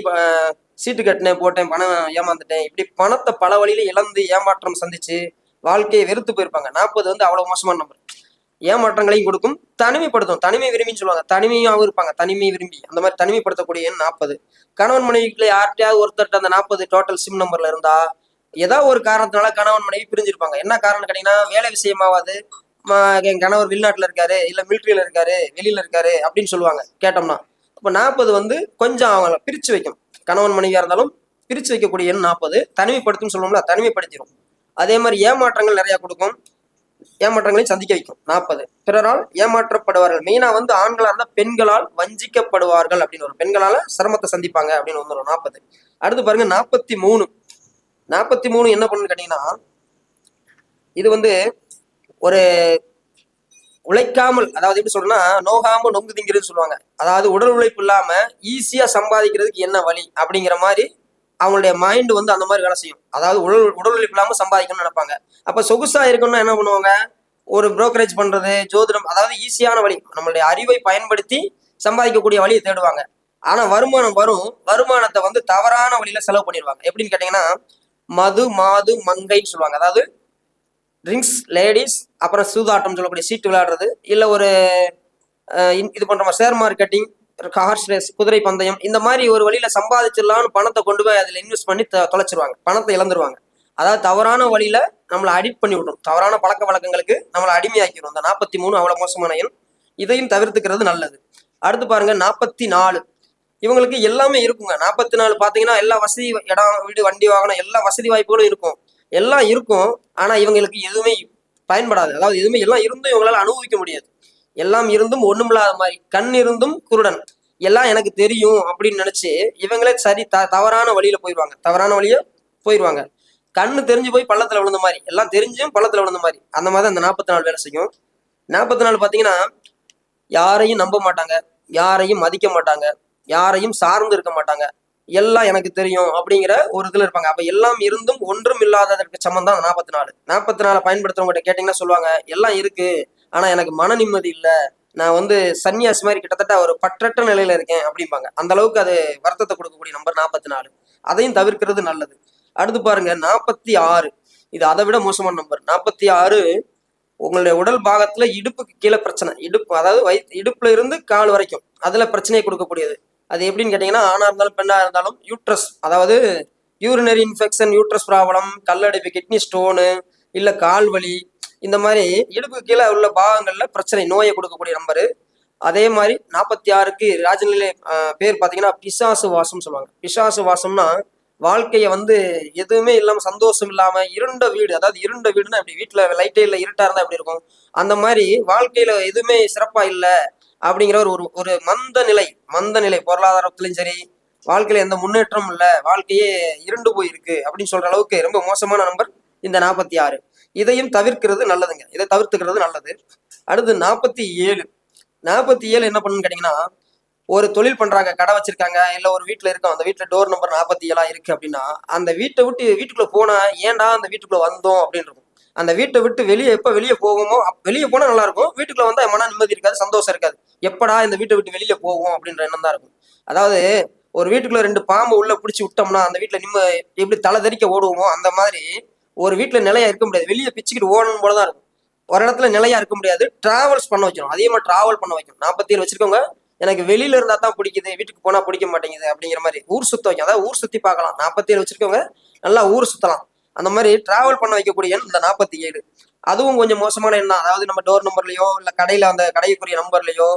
சீட்டு கட்டினேன் போட்டேன் பணம் ஏமாந்துட்டேன், இப்படி பணத்தை பல வழியில இழந்து ஏமாற்றம் சந்திச்சு வாழ்க்கையை வெறுத்து போயிருப்பாங்க. 40 வந்து அவ்வளவு மோசமான நம்பர். ஏமாற்றங்களையும் கொடுக்கும், தனிமைப்படுத்தும். தனிமை விரும்பின்னு சொல்லுவாங்க. தனிமையாகவும் இருப்பாங்க, தனிமை விரும்பி. அந்த மாதிரி தனிமைப்படுத்தக்கூடிய எண் 40. கணவன் மனைவிக்குள்ள யார்கிட்டயாவது ஒருத்தர்கிட்ட அந்த 40 டோட்டல் சிம் நம்பர்ல இருந்தா ஏதாவது ஒரு காரணத்தினால கணவன் மனைவி பிரிஞ்சிருப்பாங்க. என்ன காரணம் கேட்டீங்கன்னா வேலை விஷயமாவது, என் கணவர் வெளிநாட்டுல இருக்காரு, இல்ல மிலிட்ரியில இருக்காரு, வெளியில இருக்காரு அப்படின்னு சொல்லுவாங்க கேட்டோம்னா. அப்ப 40 வந்து கொஞ்சம் அவங்கள பிரிச்சு வைக்கும். கணவன் மனைவியா இருந்தாலும் பிரிச்சு வைக்கக்கூடிய எண் 40. தனிமைப்படுத்தும் சொல்லுவோம்ல, தனிமைப்படுத்திடும். அதே மாதிரி ஏமாற்றங்கள் நிறைய கொடுக்கும், ஏமாற்றங்களையும் சந்திக்க வைக்கும் 40. பிறரால் ஏமாற்றப்படுவார்கள். மெயினா வந்து ஆண்களா இருந்தா பெண்களால் வஞ்சிக்கப்படுவார்கள் அப்படின்னு வரும். பெண்களால சிரமத்தை சந்திப்பாங்க அப்படின்னு வந்துடும் 40. அடுத்து பாருங்க 43. 43 என்ன பண்ணுன்னு கேட்டீங்கன்னா, இது வந்து ஒரு உழைக்காமல், அதாவது எப்படி சொல்றேன்னா நோகாம நொங்கு திங்கிறது சொல்லுவாங்க. அதாவது உடல் உழைப்பு இல்லாம ஈஸியா சம்பாதிக்கிறதுக்கு என்ன வழி அப்படிங்கிற மாதிரி அவங்களுடைய மைண்ட் வந்து அந்த மாதிரி வேலை செய்யும். அதாவது உடல் உழைப்பு இல்லாம சம்பாதிக்கணும்னு நினைப்பாங்க. அப்ப சொகுசா இருக்கணும்னா என்ன பண்ணுவாங்க? ஒரு புரோக்கரேஜ் பண்றது, ஜோதிடம், அதாவது ஈஸியான வழி, நம்மளுடைய அறிவை பயன்படுத்தி சம்பாதிக்கக்கூடிய வழியை தேடுவாங்க. ஆனா வருமானம் வரும், வருமானத்தை வந்து தவறான வழியில செலவு பண்ணிடுவாங்க. எப்படின்னு கேட்டீங்கன்னா மது மாது மங்கைன்னு சொல்லுவாங்க. அதாவது ட்ரிங்க்ஸ், லேடிஸ், அப்புறம் சூதாட்டம் சொல்லக்கூடிய சீட்டு விளையாடுறது, இல்லை ஒரு இது பண்ற மாதிரி ஷேர் மார்க்கெட்டிங், ஹார்ஸ் ரேஸ், குதிரை பந்தயம், இந்த மாதிரி ஒரு வழியில சம்பாதிச்சிடலாம்னு பணத்தை கொண்டு போய் அதில் இன்வெஸ்ட் பண்ணி தொலைச்சிருவாங்க, பணத்தை இழந்துருவாங்க. அதாவது தவறான வழியில நம்மளை அடிக்ட் பண்ணி விடும், தவறான பழக்க வழக்கங்களுக்கு நம்மளை அடிமையாக்கிடும். அந்த 43 அவ்வளவு மோசமான எண். இதையும் தவிர்த்துக்கிறது நல்லது. அடுத்து பாருங்க 44. இவங்களுக்கு எல்லாமே இருக்குங்க. 44 பாத்தீங்கன்னா எல்லா வசதி, இடம், வீடு, வண்டி, வாகனம், எல்லா வசதி வாய்ப்புகளும் இருக்கும், எல்லாம் இருக்கும். ஆனா இவங்களுக்கு எதுவுமே பயன்படாது. அதாவது எதுவுமே எல்லாம் இருந்தும் இவங்களால அனுபவிக்க முடியாது. எல்லாம் இருந்தும் ஒண்ணுமில்லாத மாதிரி, கண் இருந்தும் குருடன், எல்லாம் எனக்கு தெரியும் அப்படின்னு நினைச்சு இவங்களே சரி தவறான வழியில போயிடுவாங்க. கண்ணு தெரிஞ்சு போய் பள்ளத்துல விழுந்த மாதிரி, எல்லாம் தெரிஞ்சும் பள்ளத்துல விழுந்த மாதிரி, அந்த மாதிரி அந்த 44 வேலை செய்யும். 44 பாத்தீங்கன்னா யாரையும் நம்ப மாட்டாங்க, யாரையும் மதிக்க மாட்டாங்க, யாரையும் சார்ந்து இருக்க மாட்டாங்க. எல்லாம் எனக்கு தெரியும் அப்படிங்கிற ஒரு இதுல இருப்பாங்க. அப்ப எல்லாம் இருந்தும் ஒன்றும் இல்லாததற்கு சமம் தான் 44. 44 பயன்படுத்துறவங்க கேட்டீங்கன்னா சொல்லுவாங்க, எல்லாம் இருக்கு ஆனா எனக்கு மன நிம்மதி இல்ல, நான் வந்து சன்னியாசி மாதிரி கிட்டத்தட்ட ஒரு பற்றற்ற நிலையில இருக்கேன் அப்படிம்பாங்க. அந்த அளவுக்கு அது வருத்தத்தை கொடுக்கக்கூடிய நம்பர் 44. அதையும் தவிர்க்கிறது நல்லது. அடுத்து பாருங்க 46. இது அதை விட மோசமான நம்பர். 46 உங்களுடைய உடல் பாகத்துல இடுப்புக்கு கீழே பிரச்சனை, இடுப்பு, அதாவது இடுப்புல இருந்து கால் வரைக்கும் அதுல பிரச்சனையை கொடுக்கக்கூடியது. அது எப்படின்னு கேட்டீங்கன்னா ஆணா இருந்தாலும் பெண்ணா இருந்தாலும் யூட்ரஸ், அதாவது யூரினரி இன்ஃபெக்ஷன், யூட்ரஸ் ப்ராப்ளம், கல்லடைப்பு, கிட்னி ஸ்டோனு, இல்ல கால் வலி, இந்த மாதிரி இடுப்புக்கு கீழே உள்ள பாகங்கள்ல பிரச்சனை, நோயை கொடுக்கக்கூடிய நம்பரு. அதே மாதிரி 46க்கு ராஜநிலை பேர் பாத்தீங்கன்னா பிசாசு வாசம் சொல்லுவாங்க. பிசாசு வாசம்னா வாழ்க்கைய வந்து எதுவுமே இல்லாம, சந்தோஷம் இல்லாம, இருண்ட வீடு. அதாவது இருண்ட வீடுன்னா அப்படி வீட்டுல லைட்டே இல்லை, இருட்டா இருந்தா எப்படி இருக்கும், அந்த மாதிரி வாழ்க்கையில எதுவுமே சிறப்பா இல்லை அப்படிங்கிற ஒரு ஒரு மந்த நிலை, பொருளாதாரத்திலையும் சரி, வாழ்க்கையில எந்த முன்னேற்றமும் இல்லை, வாழ்க்கையே இருண்டு போயிருக்கு அப்படின்னு சொல்ற அளவுக்கு ரொம்ப மோசமான நம்பர் இந்த 46. இதையும் தவிர்க்கிறது நல்லதுங்க, இதை தவிர்த்துக்கிறது நல்லது. அடுத்து 47. 47 என்ன பண்ணுன்னு கேட்டீங்கன்னா, ஒரு தொழில் பண்றாங்க, கடை வச்சிருக்காங்க, இல்ல ஒரு வீட்டுல இருக்கோம், அந்த வீட்டுல டோர் நம்பர் 47 இருக்கு அப்படின்னா அந்த வீட்டை விட்டு வீட்டுக்குள்ள போனா ஏன்டா அந்த வீட்டுக்குள்ள வந்தோம் அப்படின்னு இருக்கும். அந்த வீட்டை விட்டு வெளியே போவோமோ, வெளியே போனா நல்லா இருக்கும், வீட்டுக்குள்ள வந்தா மன நிம்மதி இருக்காது, சந்தோஷம் இருக்காது. எப்படா இந்த வீட்டை விட்டு வெளியே போவோம் அப்படின்ற எண்ணம் தான் இருக்கும். அதாவது ஒரு வீட்டுக்குள்ள 2 பாம்பு உள்ள பிடிச்சி விட்டோம்னா அந்த வீட்டுல எப்படி தலை தெறிக்க ஓடுவோமோ, அந்த மாதிரி ஒரு வீட்டுல நிலையா இருக்க முடியாது, வெளியே பிச்சுக்கிட்டு ஓடணும் போலதான் இருக்கும். ஒரு இடத்துல நிலையா இருக்க முடியாது, டிராவல்ஸ் பண்ண வைக்கணும், அதிகமா டிராவல் பண்ண வைக்கும். 47 வச்சிருக்கோங்க, எனக்கு வெளியில இருந்தா தான் பிடிக்குது, வீட்டுக்கு போனா பிடிக்க மாட்டேங்குது அப்படிங்கிற மாதிரி ஊர் சுத்த வைக்கும். அதாவது ஊர் சுத்தி பார்க்கலாம். 47 வச்சிருக்கவங்க நல்லா ஊர் சுத்தலாம். அந்த மாதிரி டிராவல் பண்ண வைக்கக்கூடிய எண் இந்த 47. அதுவும் கொஞ்சம் மோசமான எண் தான். அதாவது நம்ம டோர் நம்பர்லயோ இல்ல கடையில அந்த கடைக்குரிய நம்பர்லயோ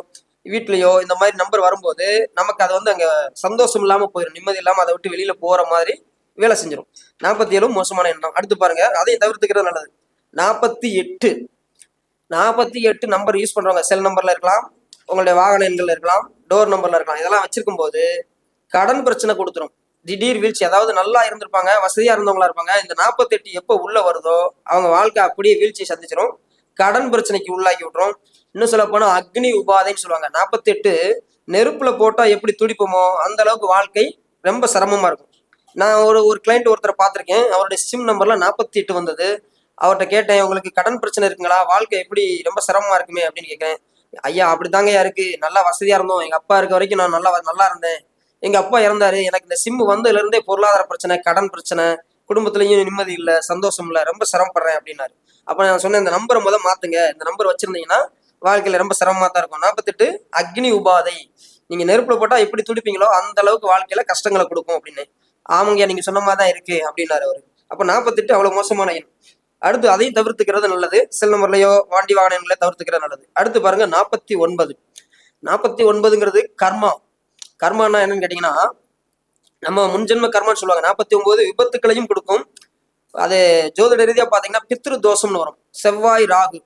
வீட்லயோ இந்த மாதிரி நம்பர் வரும்போது நமக்கு அது வந்து அங்க சந்தோஷம் இல்லாம போயிடும், நிம்மதி இல்லாம அதை விட்டு வெளியில போற மாதிரி வேலை செஞ்சிடும். 47 மோசமான எண்ணம். அடுத்து பாருங்க, அதையும் தவிர்த்துக்கிறது நல்லது. 48 48 நம்பர் யூஸ் பண்றவங்க செல் நம்பர்ல இருக்கலாம், உங்களுடைய வாகன எண்கள்ல இருக்கலாம், டோர் நம்பர்ல இருக்கலாம். இதெல்லாம் வச்சிருக்கும் போது கடன் பிரச்சனை கொடுத்துரும். திடீர் வீழ்ச்சி. அதாவது நல்லா இருந்திருப்பாங்க, வசதியா இருந்தவங்களா இருப்பாங்க. இந்த 48 எப்போ உள்ள வருதோ அவங்க வாழ்க்கை அப்படியே வீழ்ச்சி சந்திச்சிடும், கடன் பிரச்சனைக்கு உள்ளாக்கி விட்டுரும். இன்னும் சொல்ல போனா அக்னி உபாதைன்னு சொல்லுவாங்க. 48 நெருப்புல போட்டா எப்படி துடிப்போமோ அந்த அளவுக்கு வாழ்க்கை ரொம்ப சிரமமா இருக்கும். நான் ஒரு கிளைண்ட் ஒருத்தரை பார்த்திருக்கேன். அவருடைய சிம் நம்பர்ல 48 வந்தது. அவர்கிட்ட கேட்டேன், உங்களுக்கு கடன் பிரச்சனை இருக்குங்களா, வாழ்க்கை எப்படி ரொம்ப சிரமமா இருக்குமே அப்படின்னு கேட்கிறேன். ஐயா அப்படிதாங்கய்யா இருக்கு, நல்லா வசதியா இருந்தோம், எங்க அப்பா இருக்க வரைக்கும் நான் நல்லா இருந்தேன், எங்க அப்பா இறந்தாரு, எனக்கு இந்த சிம் வந்ததுல இருந்தே பொருளாதார பிரச்சனை, கடன் பிரச்சனை, குடும்பத்திலயும் நிம்மதி இல்ல, சந்தோஷம் இல்ல, ரொம்ப சிரமப்படுறேன் அப்படின்னாரு. அப்ப நான் சொன்னேன், இந்த நம்பரை மாத்துங்க, இந்த நம்பர் வச்சிருந்தீங்கன்னா வாழ்க்கையில ரொம்ப சிரமமா தான் இருக்கும். 48 அக்னி உபாதை, நீங்க நெருப்புல போட்டா எப்படி துடிப்பீங்களோ அந்த அளவுக்கு வாழ்க்கையில கஷ்டங்களை கொடுக்கும் அப்படின்னு. ஆமாங்க நீங்க சொன்ன மாதிரி தான் இருக்கு அப்படின்னாரு அவரு. அப்ப 48 அவ்வளவு மோசமான எண். அடுத்து அதையும் தவிர்த்துக்கிறது நல்லது. செல் நம்பர்லயோ வண்டி வாகனங்களை தவிர்த்துக்கிறது நல்லது. அடுத்து பாருங்க 49. 49ங்கிறது கர்மா. கர்மானா என்னன்னு கேட்டீங்கன்னா, நம்ம முன்ஜென்ம கர்மான்னு சொல்லுவாங்க. 49 விபத்துக்களையும் கொடுக்கும். அது ஜோதிட ரீதியா பாத்தீங்கன்னா பித்ரு தோஷம்னு வரும். செவ்வாய் ராகு.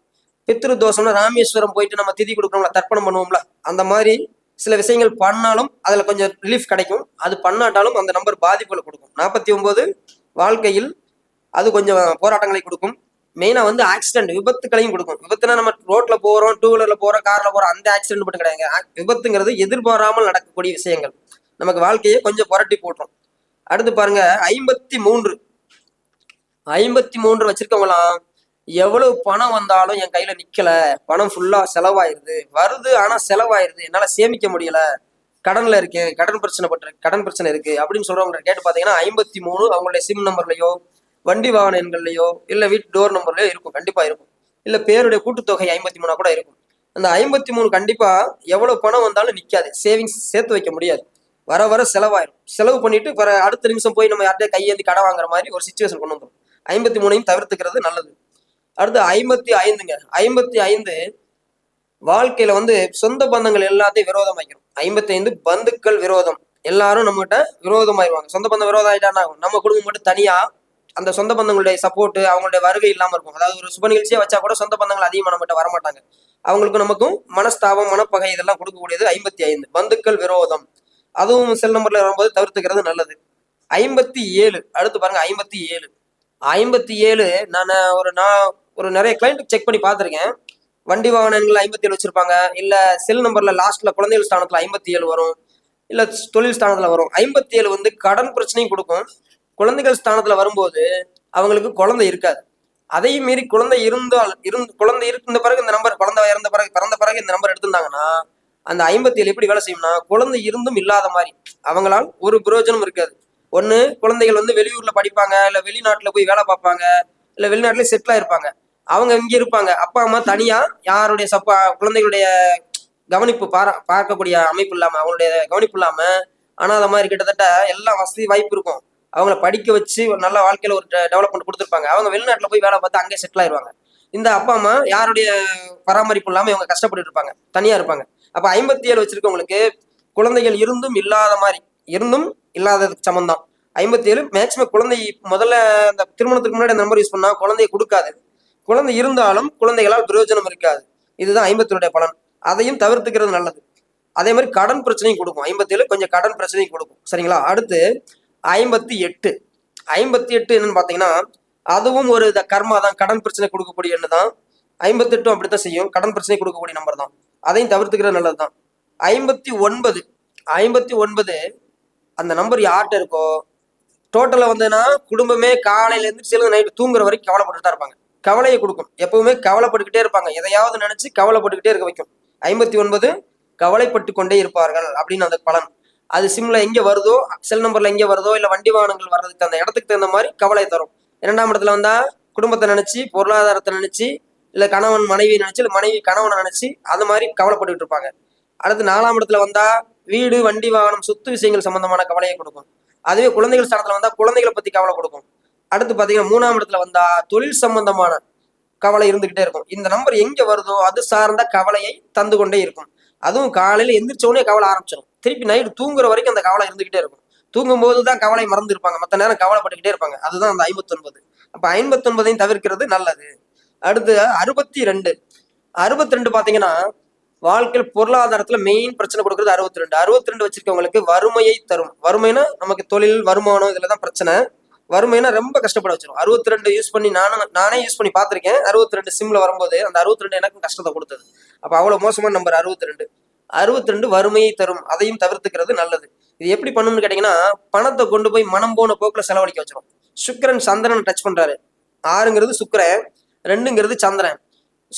பித்ரு தோஷம்னா ராமேஸ்வரம் போயிட்டு நம்ம திதி கொடுக்கணும்ல, தர்ப்பணம் பண்ணுவோம்ல, அந்த மாதிரி சில விஷயங்கள் பண்ணாலும் அதுல கொஞ்சம் ரிலீஃப் கிடைக்கும். அது பண்ணாட்டாலும் அந்த நம்பர் பாதிப்புகளை கொடுக்கும். 49 வாழ்க்கையில் அது கொஞ்சம் போராட்டங்களை கொடுக்கும். மெயினா வந்து ஆக்சிடென்ட், விபத்துக்களையும் கொடுக்கும். விபத்துனா நம்ம ரோட்ல போறோம், டூ வீலர்ல போறோம், கார்ல போறோம், அந்த ஆக்சிடென்ட் மட்டும் கிடையாது. விபத்துங்கிறது எதிர்பாராமல் நடக்கக்கூடிய விஷயங்கள், நமக்கு வாழ்க்கையை கொஞ்சம் புரட்டி போட்டுரும். அடுத்து பாருங்க 53. 53 வச்சிருக்கவங்களாம், எவ்வளவு பணம் வந்தாலும் என் கையில நிக்கல, பணம் ஃபுல்லா செலவாயிருது, வருது ஆனா செலவாயிருது, என்னால சேமிக்க முடியல, கடன்ல இருக்கேன், கடன் பிரச்சனை இருக்கு அப்படின்னு சொல்றவங்க கேட்டு பாத்தீங்கன்னா 53 அவங்களுடைய சிம் நம்பர்லயோ வண்டி வாகன எண்கள்லயோ இல்ல வீட்டு டோர் நம்பர்லயோ இருக்கும், கண்டிப்பா இருக்கும். இல்ல பேருடைய கூட்டுத்தொகை 53 கூட இருக்கும். அந்த 53 கண்டிப்பா எவ்வளவு பணம் வந்தாலும் நிக்காது, சேவிங்ஸ் சேர்த்து வைக்க முடியாது, வர வர செலவாயிரும். செலவு பண்ணிட்டு வர அடுத்த நிமிஷம் போய் நம்ம யார்கிட்டயே கையேந்தி கடை வாங்குற மாதிரி ஒரு சிச்சுவேஷன் கொண்டு வந்துடும். 53ஐயும் தவிர்த்துக்கிறது நல்லது. அடுத்து 55ங்க. 55 வாழ்க்கையில வந்து சொந்த பந்தங்கள் எல்லாத்தையும் விரோதம் வைக்கணும். 55 பந்துக்கள் விரோதம், எல்லாரும் நம்மகிட்ட விரோதமாயிருவாங்க. சொந்த பந்தம் விரோதம் ஆயிட்டான்னா நம்ம குடும்பம் மட்டும் தனியா, அந்த சொந்த பந்தங்களுடைய சப்போர்ட், அவங்களுடைய வருகை இல்லாம இருக்கும். அதாவது ஒரு சுப நிகழ்ச்சியா வச்சா கூட சொந்த பந்தங்கள் அதிகமா நம்மகிட்ட வரமாட்டாங்க. அவங்களுக்கும் நமக்கும் மனஸ்தாபம், மனப்பகை இதெல்லாம் கொடுக்கக்கூடியது 55 பந்துக்கள் விரோதம். அதுவும் செல் நம்பர்ல வரும்போது தவிர்த்துக்கிறது நல்லது. 57. அடுத்து பாருங்க 57. 57 நான் ஒரு நிறைய கிளைண்ட் செக் பண்ணி பார்த்திருக்கேன். வண்டி வாகனங்கள் 57 வச்சிருப்பாங்க, இல்ல செல் நம்பர்ல லாஸ்ட்ல குழந்தைகள் ஸ்தானத்துல 57 வரும், இல்ல தொழில் ஸ்தானத்துல வரும். 57 வந்து கடன் பிரச்சனையும் கொடுக்கும். குழந்தைகள் ஸ்தானத்துல வரும்போது அவங்களுக்கு குழந்தை இருக்காது. அதையும் மீறி குழந்தை குழந்தை இருந்த பிறகு இந்த நம்பர், குழந்தை பிறந்த பிறகு இந்த நம்பர் எடுத்திருந்தாங்கன்னா அந்த 57 எப்படி வேலை செய்யும்னா, குழந்தை இருந்தும் இல்லாத மாதிரி, அவங்களால் ஒரு பிரயோஜனம் இருக்காது. ஒண்ணு குழந்தைகள் வந்து வெளியூர்ல படிப்பாங்க, இல்ல வெளிநாட்டுல போய் வேலை பார்ப்பாங்க, இல்ல வெளிநாட்டுல செட்டில் ஆயிருப்பாங்க. அவங்க இங்க இருப்பாங்க, அப்பா அம்மா தனியா யாருடைய குழந்தைகளுடைய கவனிப்பு பார்க்கக்கூடிய அமைப்பு இல்லாம, அவங்களுடைய கவனிப்பு இல்லாம அனாத மாதிரி கிட்டத்தட்ட எல்லா வசதி வாய்ப்பு இருக்கும், அவங்கள படிக்க வச்சு ஒரு நல்ல வாழ்க்கையில ஒரு டெவலப்மெண்ட் கொடுத்துருப்பாங்க. அவங்க வெளிநாட்டுல போய் வேலை பார்த்து அங்கே செட்டில் ஆயிடுவாங்க. இந்த அப்பா அம்மா யாருடைய பராமரிப்பு இல்லாம இவங்க கஷ்டப்பட்டு இருப்பாங்க, தனியா இருப்பாங்க. அப்ப 57 வச்சிருக்கவங்களுக்கு குழந்தைகள் இருந்தும் இல்லாத மாதிரி, இருந்தும் இல்லாததுக்கு சமந்தான் 57. மேக்சிமம் குழந்தை முதல்ல அந்த திருமணத்துக்கு முன்னாடி அந்த நம்பர் யூஸ் பண்ணா குழந்தைய கொடுக்காது, குழந்தை இருந்தாலும் குழந்தைகளால் பிரயோஜனம் இருக்காது. இதுதான் 57 பலன். அதையும் தவிர்த்துக்கிறது நல்லது. அதே மாதிரி கடன் பிரச்சனையும் கொடுக்கும். 57 கொஞ்சம் கடன் பிரச்சனையும் கொடுக்கும், சரிங்களா? அடுத்து 58. 58 என்னன்னு பாத்தீங்கன்னா, அதுவும் ஒரு கர்மா தான், கடன் பிரச்சனை கொடுக்கக்கூடிய எண்ணு தான். 58 அப்படித்தான் செய்யும், கடன் பிரச்சனை கொடுக்கக்கூடிய நம்பர் தான். அதையும் தவிர்த்துக்கிறது நல்லதுதான். 59. 59 அந்த நம்பர் யார்கிட்ட இருக்கோ, டோட்டலா வந்துன்னா குடும்பமே காலையில இருந்து நைட்டு தூங்குற வரைக்கும் கவலைப்பட்டுட்டா இருப்பாங்க. கவலையை கொடுக்கும், எப்பவுமே கவலைப்பட்டுக்கிட்டே இருப்பாங்க, எதையாவது நினைச்சு கவலைப்பட்டுக்கிட்டே இருக்க வைக்கும். 59 கவலைப்பட்டு கொண்டே இருப்பார்கள் அப்படின்னு அந்த பலன். அது சிம்ல எங்க வருதோ, செல் நம்பர்ல எங்க வருதோ, இல்ல வண்டி வாகனங்கள் வர்றதுக்கு அந்த இடத்துக்கு தகுந்த மாதிரி கவலை தரும். 2ஆம் இடத்துல வந்தா குடும்பத்தை நினைச்சு, பொருளாதாரத்தை நினைச்சு, இல்ல கணவன் மனைவி நினைச்சு, இல்ல மனைவி கணவனை நினைச்சு அது மாதிரி கவலைப்பட்டுக்கிட்டு இருப்பாங்க. அடுத்து 4ஆம் இடத்துல வந்தா வீடு, வண்டி வாகனம், சொத்து விஷயங்கள் சம்பந்தமான கவலையை கொடுக்கும். அதுவே குழந்தைகள் ஸ்தானத்துல வந்தா குழந்தைகளை பத்தி கவலை கொடுக்கும். அடுத்து பாத்தீங்கன்னா 3ஆம் இடத்துல வந்தா தொழில் சம்பந்தமான கவலை இருந்துகிட்டே இருக்கும். இந்த நம்பர் எங்க வருதோ அது சார்ந்த கவலையை தந்து கொண்டே இருக்கும். அதுவும் காலையில எந்திரிச்சோடனே கவலை ஆரம்பிச்சிடும். திருப்பி நைட்டு தூங்குற வரைக்கும் அந்த கவலை இருந்துகிட்டே இருக்கும். தூங்கும் போது தான் கவலை மறந்து இருப்பாங்க, மற்ற நேரம் கவலைப்பட்டுக்கிட்டே இருப்பாங்க. அதுதான் அந்த 59. அப்ப 59ஐயும் தவிர்க்கிறது நல்லது. அடுத்து 62. 62 பாத்தீங்கன்னா வாழ்க்கையில் பொருளாதாரத்துல மெயின் பிரச்சனை கொடுக்கறது 62. 62 வச்சிருக்கவங்களுக்கு வறுமையை தரும். வறுமைனா நமக்கு தொழில் வருமானம் இதுலதான் பிரச்சனை. வறுமைனா ரொம்ப கஷ்டப்பட வச்சிரும். 62 யூஸ் பண்ணி நானே யூஸ் பண்ணி பார்த்திருக்கேன். 62 சிம்ல வரும்போது அந்த 62 எனக்கும் கஷ்டத்தை கொடுத்தது. அப்ப அவ்வளவு மோசமான நம்பர் 62. 62 வறுமையை தரும். அதையும் தவிர்த்துக்கிறது நல்லது. இது எப்படி பண்ணணும்னு கேட்டீங்கன்னா, பணத்தை கொண்டு போய் மனம் போன போக்குல செலவழிக்க வச்சிரும். சுக்கிரன் சந்திரன் டச் பண்றாரு. 6ங்கிறது சுக்கிரன், 2ங்கிறது சந்திரன்.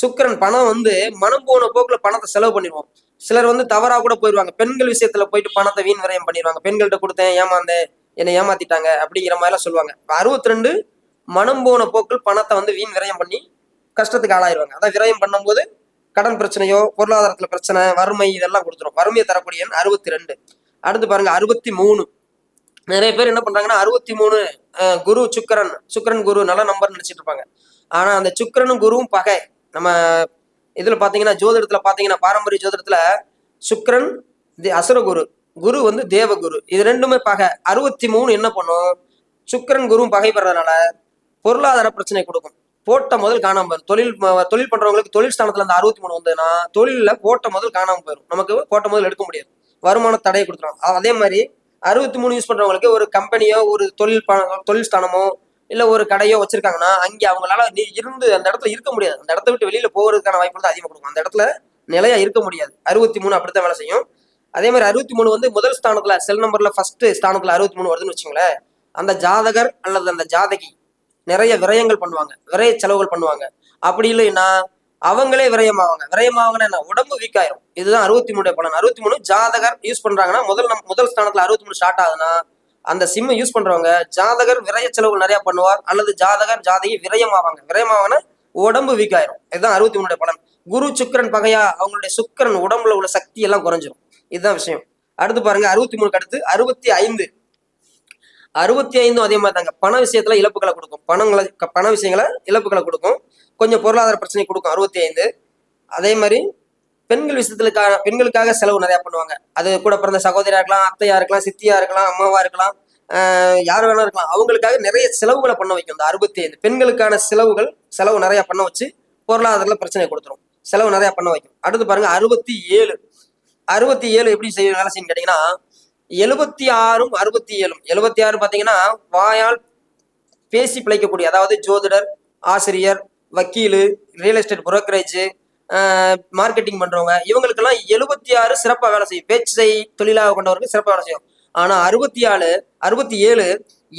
சுக்கிரன் பணம் மனம் போன போக்குல பணத்தை செலவு பண்ணிடுவோம். சிலர் தவறா கூட போயிடுவாங்க. பெண்கள் விஷயத்துல போயிட்டு பணத்தை வீண் விரயம் பண்ணிடுவாங்க. பெண்கள்கிட்ட கொடுத்தேன், ஏமாந்தேன், என்னை ஏமாத்திட்டாங்க அப்படிங்கிற மாதிரி எல்லாம் சொல்லுவாங்க. 62 மனம் போன போக்கில் பணத்தை வீண் விரயம் பண்ணி கஷ்டத்துக்கு ஆளாயிருவாங்க. அதான் விரயம் பண்ணும்போது கடன் பிரச்சனையோ பொருளாதாரத்துல பிரச்சனை வறுமை இதெல்லாம் கொடுத்துரும். வறுமையை தரக்கூடிய 62. அடுத்து பாருங்க 63. நிறைய பேர் என்ன பண்றாங்கன்னா 63 குரு சுக்கிரன் குரு நல்ல நம்பர் நினைச்சிட்டு இருப்பாங்க. ஆனா அந்த சுக்கிரனும் குருவும் பகை. நம்ம இதுல பாத்தீங்கன்னா ஜோதிடத்துல பாத்தீங்கன்னா பாரம்பரிய ஜோதிடத்துல சுக்கிரன் அசுரகுரு, குரு தேவகுரு, இது ரெண்டுமே பகை. 63 என்ன பண்ணும்? சுக்கிரன் குருவும் பகை பெறதுனால பொருளாதார பிரச்சனை கொடுக்கும். போட்ட முதல் காணாம போயிடும். தொழில் பண்றவங்களுக்கு தொழில் ஸ்தானத்துல அந்த 63 வந்ததுன்னா தொழில போட்ட முதல் காணாம போயிடும். நமக்கு போட்ட முதல் எடுக்க முடியாது, வருமான தடையை கொடுத்துரும். அதே மாதிரி 63 யூஸ் பண்றவங்களுக்கு ஒரு கம்பெனியோ ஒரு தொழில் ஸ்தானமோ இல்ல ஒரு கடையோ வச்சிருக்காங்கன்னா அங்கே அவங்களால இருந்து அந்த இடத்துல இருக்க முடியாது. அந்த இடத்த விட்டு வெளியில போகிறதுக்கான வாய்ப்பு தான் அதிகமாக கொடுக்கும். அந்த இடத்துல நிலையா இருக்க முடியாது. 63 அப்படித்தான் வேலை செய்யும். அதே மாதிரி 63 முதல் ஸ்தானத்துல செல் நம்பர்ல ஃபர்ஸ்ட் ஸ்தானத்துல 63 வருதுன்னு வச்சுங்களேன், அந்த ஜாதகர் அல்லது அந்த ஜாதகி நிறைய விரயங்கள் பண்ணுவாங்க, விரய செலவுகள் பண்ணுவாங்க. அப்படி இல்லைன்னா அவங்களே விரயமாவாங்கன்னா என்ன, உடம்பு வீக் ஆயிரும். இதுதான் 63 பலன். 63 ஜாதகர் யூஸ் பண்றாங்கன்னா முதல் ஸ்தானத்துல 63 ஸ்டார்ட் ஆகுதுன்னா அந்த சிம் யூஸ் பண்றவங்க ஜாதகர் விரய செலவுகள் நிறைய பண்ணுவார், அல்லது ஜாதகி விரயமாவாங்கன்னா உடம்பு வீக் ஆயிரும். இதுதான் 63 பலன். குரு சுக்கிரன் பகையா அவங்களுடைய சுக்கிரன் உடம்புல உள்ள சக்தி எல்லாம் குறைஞ்சிரும். இதுதான் விஷயம். அடுத்து பாருங்க 63 அடுத்து 65. 65 அதே மாதிரி தாங்க. பண விஷயத்துல இழப்புகளை கொடுக்கும். பண விஷயங்களை இழப்புகளை கொடுக்கும். கொஞ்சம் பொருளாதார பிரச்சனை கொடுக்கும் 65. அதே மாதிரி பெண்களுக்காக செலவு நிறைய பண்ணுவாங்க. அது கூட பிறந்த சகோதரியா இருக்கலாம், அத்தையா இருக்கலாம், சித்தியா இருக்கலாம், அம்மாவா இருக்கலாம், யார் வேணா இருக்கலாம். அவங்களுக்காக நிறைய செலவுகளை பண்ண வைக்கும் இந்த 65. பெண்களுக்கான செலவு நிறைய பண்ண வச்சு பொருளாதாரத்துல பிரச்சனை கொடுத்துரும். செலவு நிறைய பண்ண வைக்கும். அடுத்து பாருங்க 67. 67 எப்படி வேலை செய்யும் கேட்டீங்கன்னா 76ம் 67. 76 பாத்தீங்கன்னா வாயால் பேசி பிழைக்கக்கூடிய, அதாவது ஜோதிடர், ஆசிரியர், வக்கீலு, ரியல் எஸ்டேட் புரோக்கரேஜ், மார்க்கெட்டிங் பண்றவங்க இவங்களுக்கெல்லாம் 76 சிறப்பா வேலை செய்யும். பேச்சை தொழிலாக கொண்டவருக்கு சிறப்பா வேலை செய்யும். ஆனா 67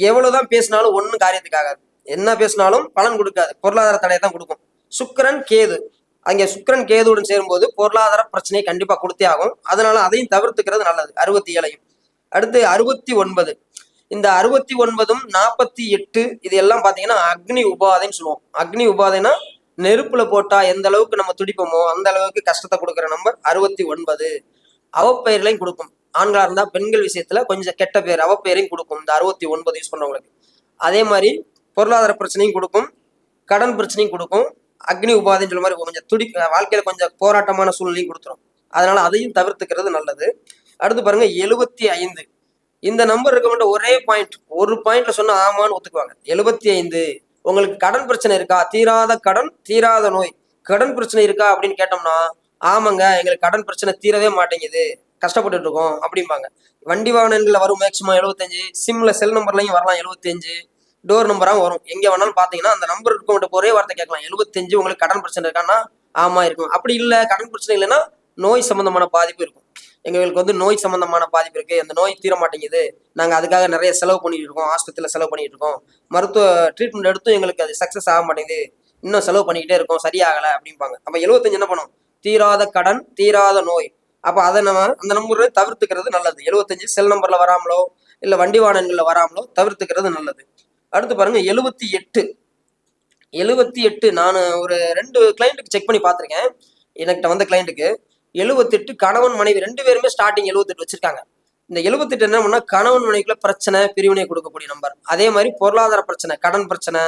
எவ்வளவுதான் பேசினாலும் ஒன்னும் காரியத்துக்காகாது. என்ன பேசினாலும் பலன் கொடுக்காது, பொருளாதார தடையை தான் கொடுக்கும். சுக்கிரன் கேது, அங்கே சுக்கிரன் கேதுவுடன் சேரும்போது பொருளாதார பிரச்சனையை கண்டிப்பா கொடுத்தே ஆகும். அதனால அதையும் தவிர்த்துக்கிறது நல்லது 67ஐயும். அடுத்து 69. இந்த 69ம் 48 இது எல்லாம் பாத்தீங்கன்னா அக்னி உபாதைன்னு சொல்லுவோம். அக்னி உபாதைனா நெருப்புல போட்டா எந்த அளவுக்கு நம்ம துடிப்போமோ அந்த அளவுக்கு கஷ்டத்தை கொடுக்குற நம்பர் 69. அவப்பெயர்களையும் கொடுக்கும். ஆண்களா இருந்தா பெண்கள் விஷயத்துல கொஞ்சம் கெட்ட பேர் அவப்பெயரையும் கொடுக்கும் இந்த 69 யூஸ் பண்றவங்களுக்கு. அதே மாதிரி பொருளாதார பிரச்சனையும் கொடுக்கும், கடன் பிரச்சனையும் கொடுக்கும். அக்னி உபாதைன்னு சொல்ல மாதிரி கொஞ்சம் வாழ்க்கையில கொஞ்சம் போராட்டமான சூழ்நிலையும் கொடுத்துரும். அதனால அதையும் தவிர்த்துக்கிறது நல்லது. அடுத்து பாருங்க 75. இந்த நம்பர் இருக்க மாட்டேன் ஒரே பாயிண்ட், ஒரு பாயிண்ட்ல சொன்னா ஆமான்னு ஒத்துக்குவாங்க. 75 உங்களுக்கு கடன் பிரச்சனை இருக்கா, தீராத கடன் தீராத நோய், கடன் பிரச்சனை இருக்கா அப்படின்னு கேட்டோம்னா ஆமாங்க எங்களுக்கு கடன் பிரச்சனை தீரவே மாட்டேங்குது, கஷ்டப்பட்டு இருக்கோம் அப்படிம்பாங்க. வண்டி வாகனங்கள்ல வரும் மேக்சிமம் 75, சிம்ல செல் நம்பர்லையும் வரலாம் 75, டோர் நம்பராகவும் வரும். எங்க வேணாலும் பாத்தீங்கன்னா அந்த நம்பர் இருக்கவங்கிட்ட ஒரே வார்த்தை கேட்கலாம், 75 உங்களுக்கு கடன் பிரச்சனை இருக்கான்னா ஆமா இருக்கும். அப்படி இல்லை கடன் பிரச்சனை இல்லைன்னா நோய் சம்பந்தமான பாதிப்பு இருக்கும். எங்களுக்கு நோய் சம்பந்தமான பாதிப்பு இருக்கு, அந்த நோய் தீர மாட்டேங்குது, நாங்க அதுக்காக நிறைய செலவு பண்ணிட்டு இருக்கோம், ஆஸ்பத்திரியில செலவு பண்ணிட்டு இருக்கோம், மருத்துவ ட்ரீட்மெண்ட் எடுத்தும் எங்களுக்கு அது சக்சஸ் ஆக மாட்டேங்குது, இன்னும் செலவு பண்ணிக்கிட்டே இருக்கோம், சரியாகலை அப்படிம்பாங்க. அப்ப 75 என்ன பண்ணும், தீராத கடன் தீராத நோய். அப்ப அதை அந்த நம்பரை தவிர்த்துக்கிறது நல்லது. 75 செல் நம்பர்ல வராமலோ இல்ல வண்டி வாகனங்கள்ல வராமலோ தவிர்த்துக்கிறது நல்லது. அடுத்து பாருங்க 78. நான் ஒரு 2 கிளைண்ட்டுக்கு செக் பண்ணி பார்த்திருக்கேன். எனக்கு வந்த கிளைண்ட்டுக்கு 78 கணவன் மனைவி 2 பேருமே ஸ்டார்டிங் 78 வச்சிருக்காங்க. இந்த 78 என்ன பண்ணா கணவன் மனைவிக்குள்ள பிரச்சனை பிரிவினை கொடுக்கக்கூடிய நம்பர். அதே மாதிரி பொருளாதார பிரச்சனை, கடன் பிரச்சனை,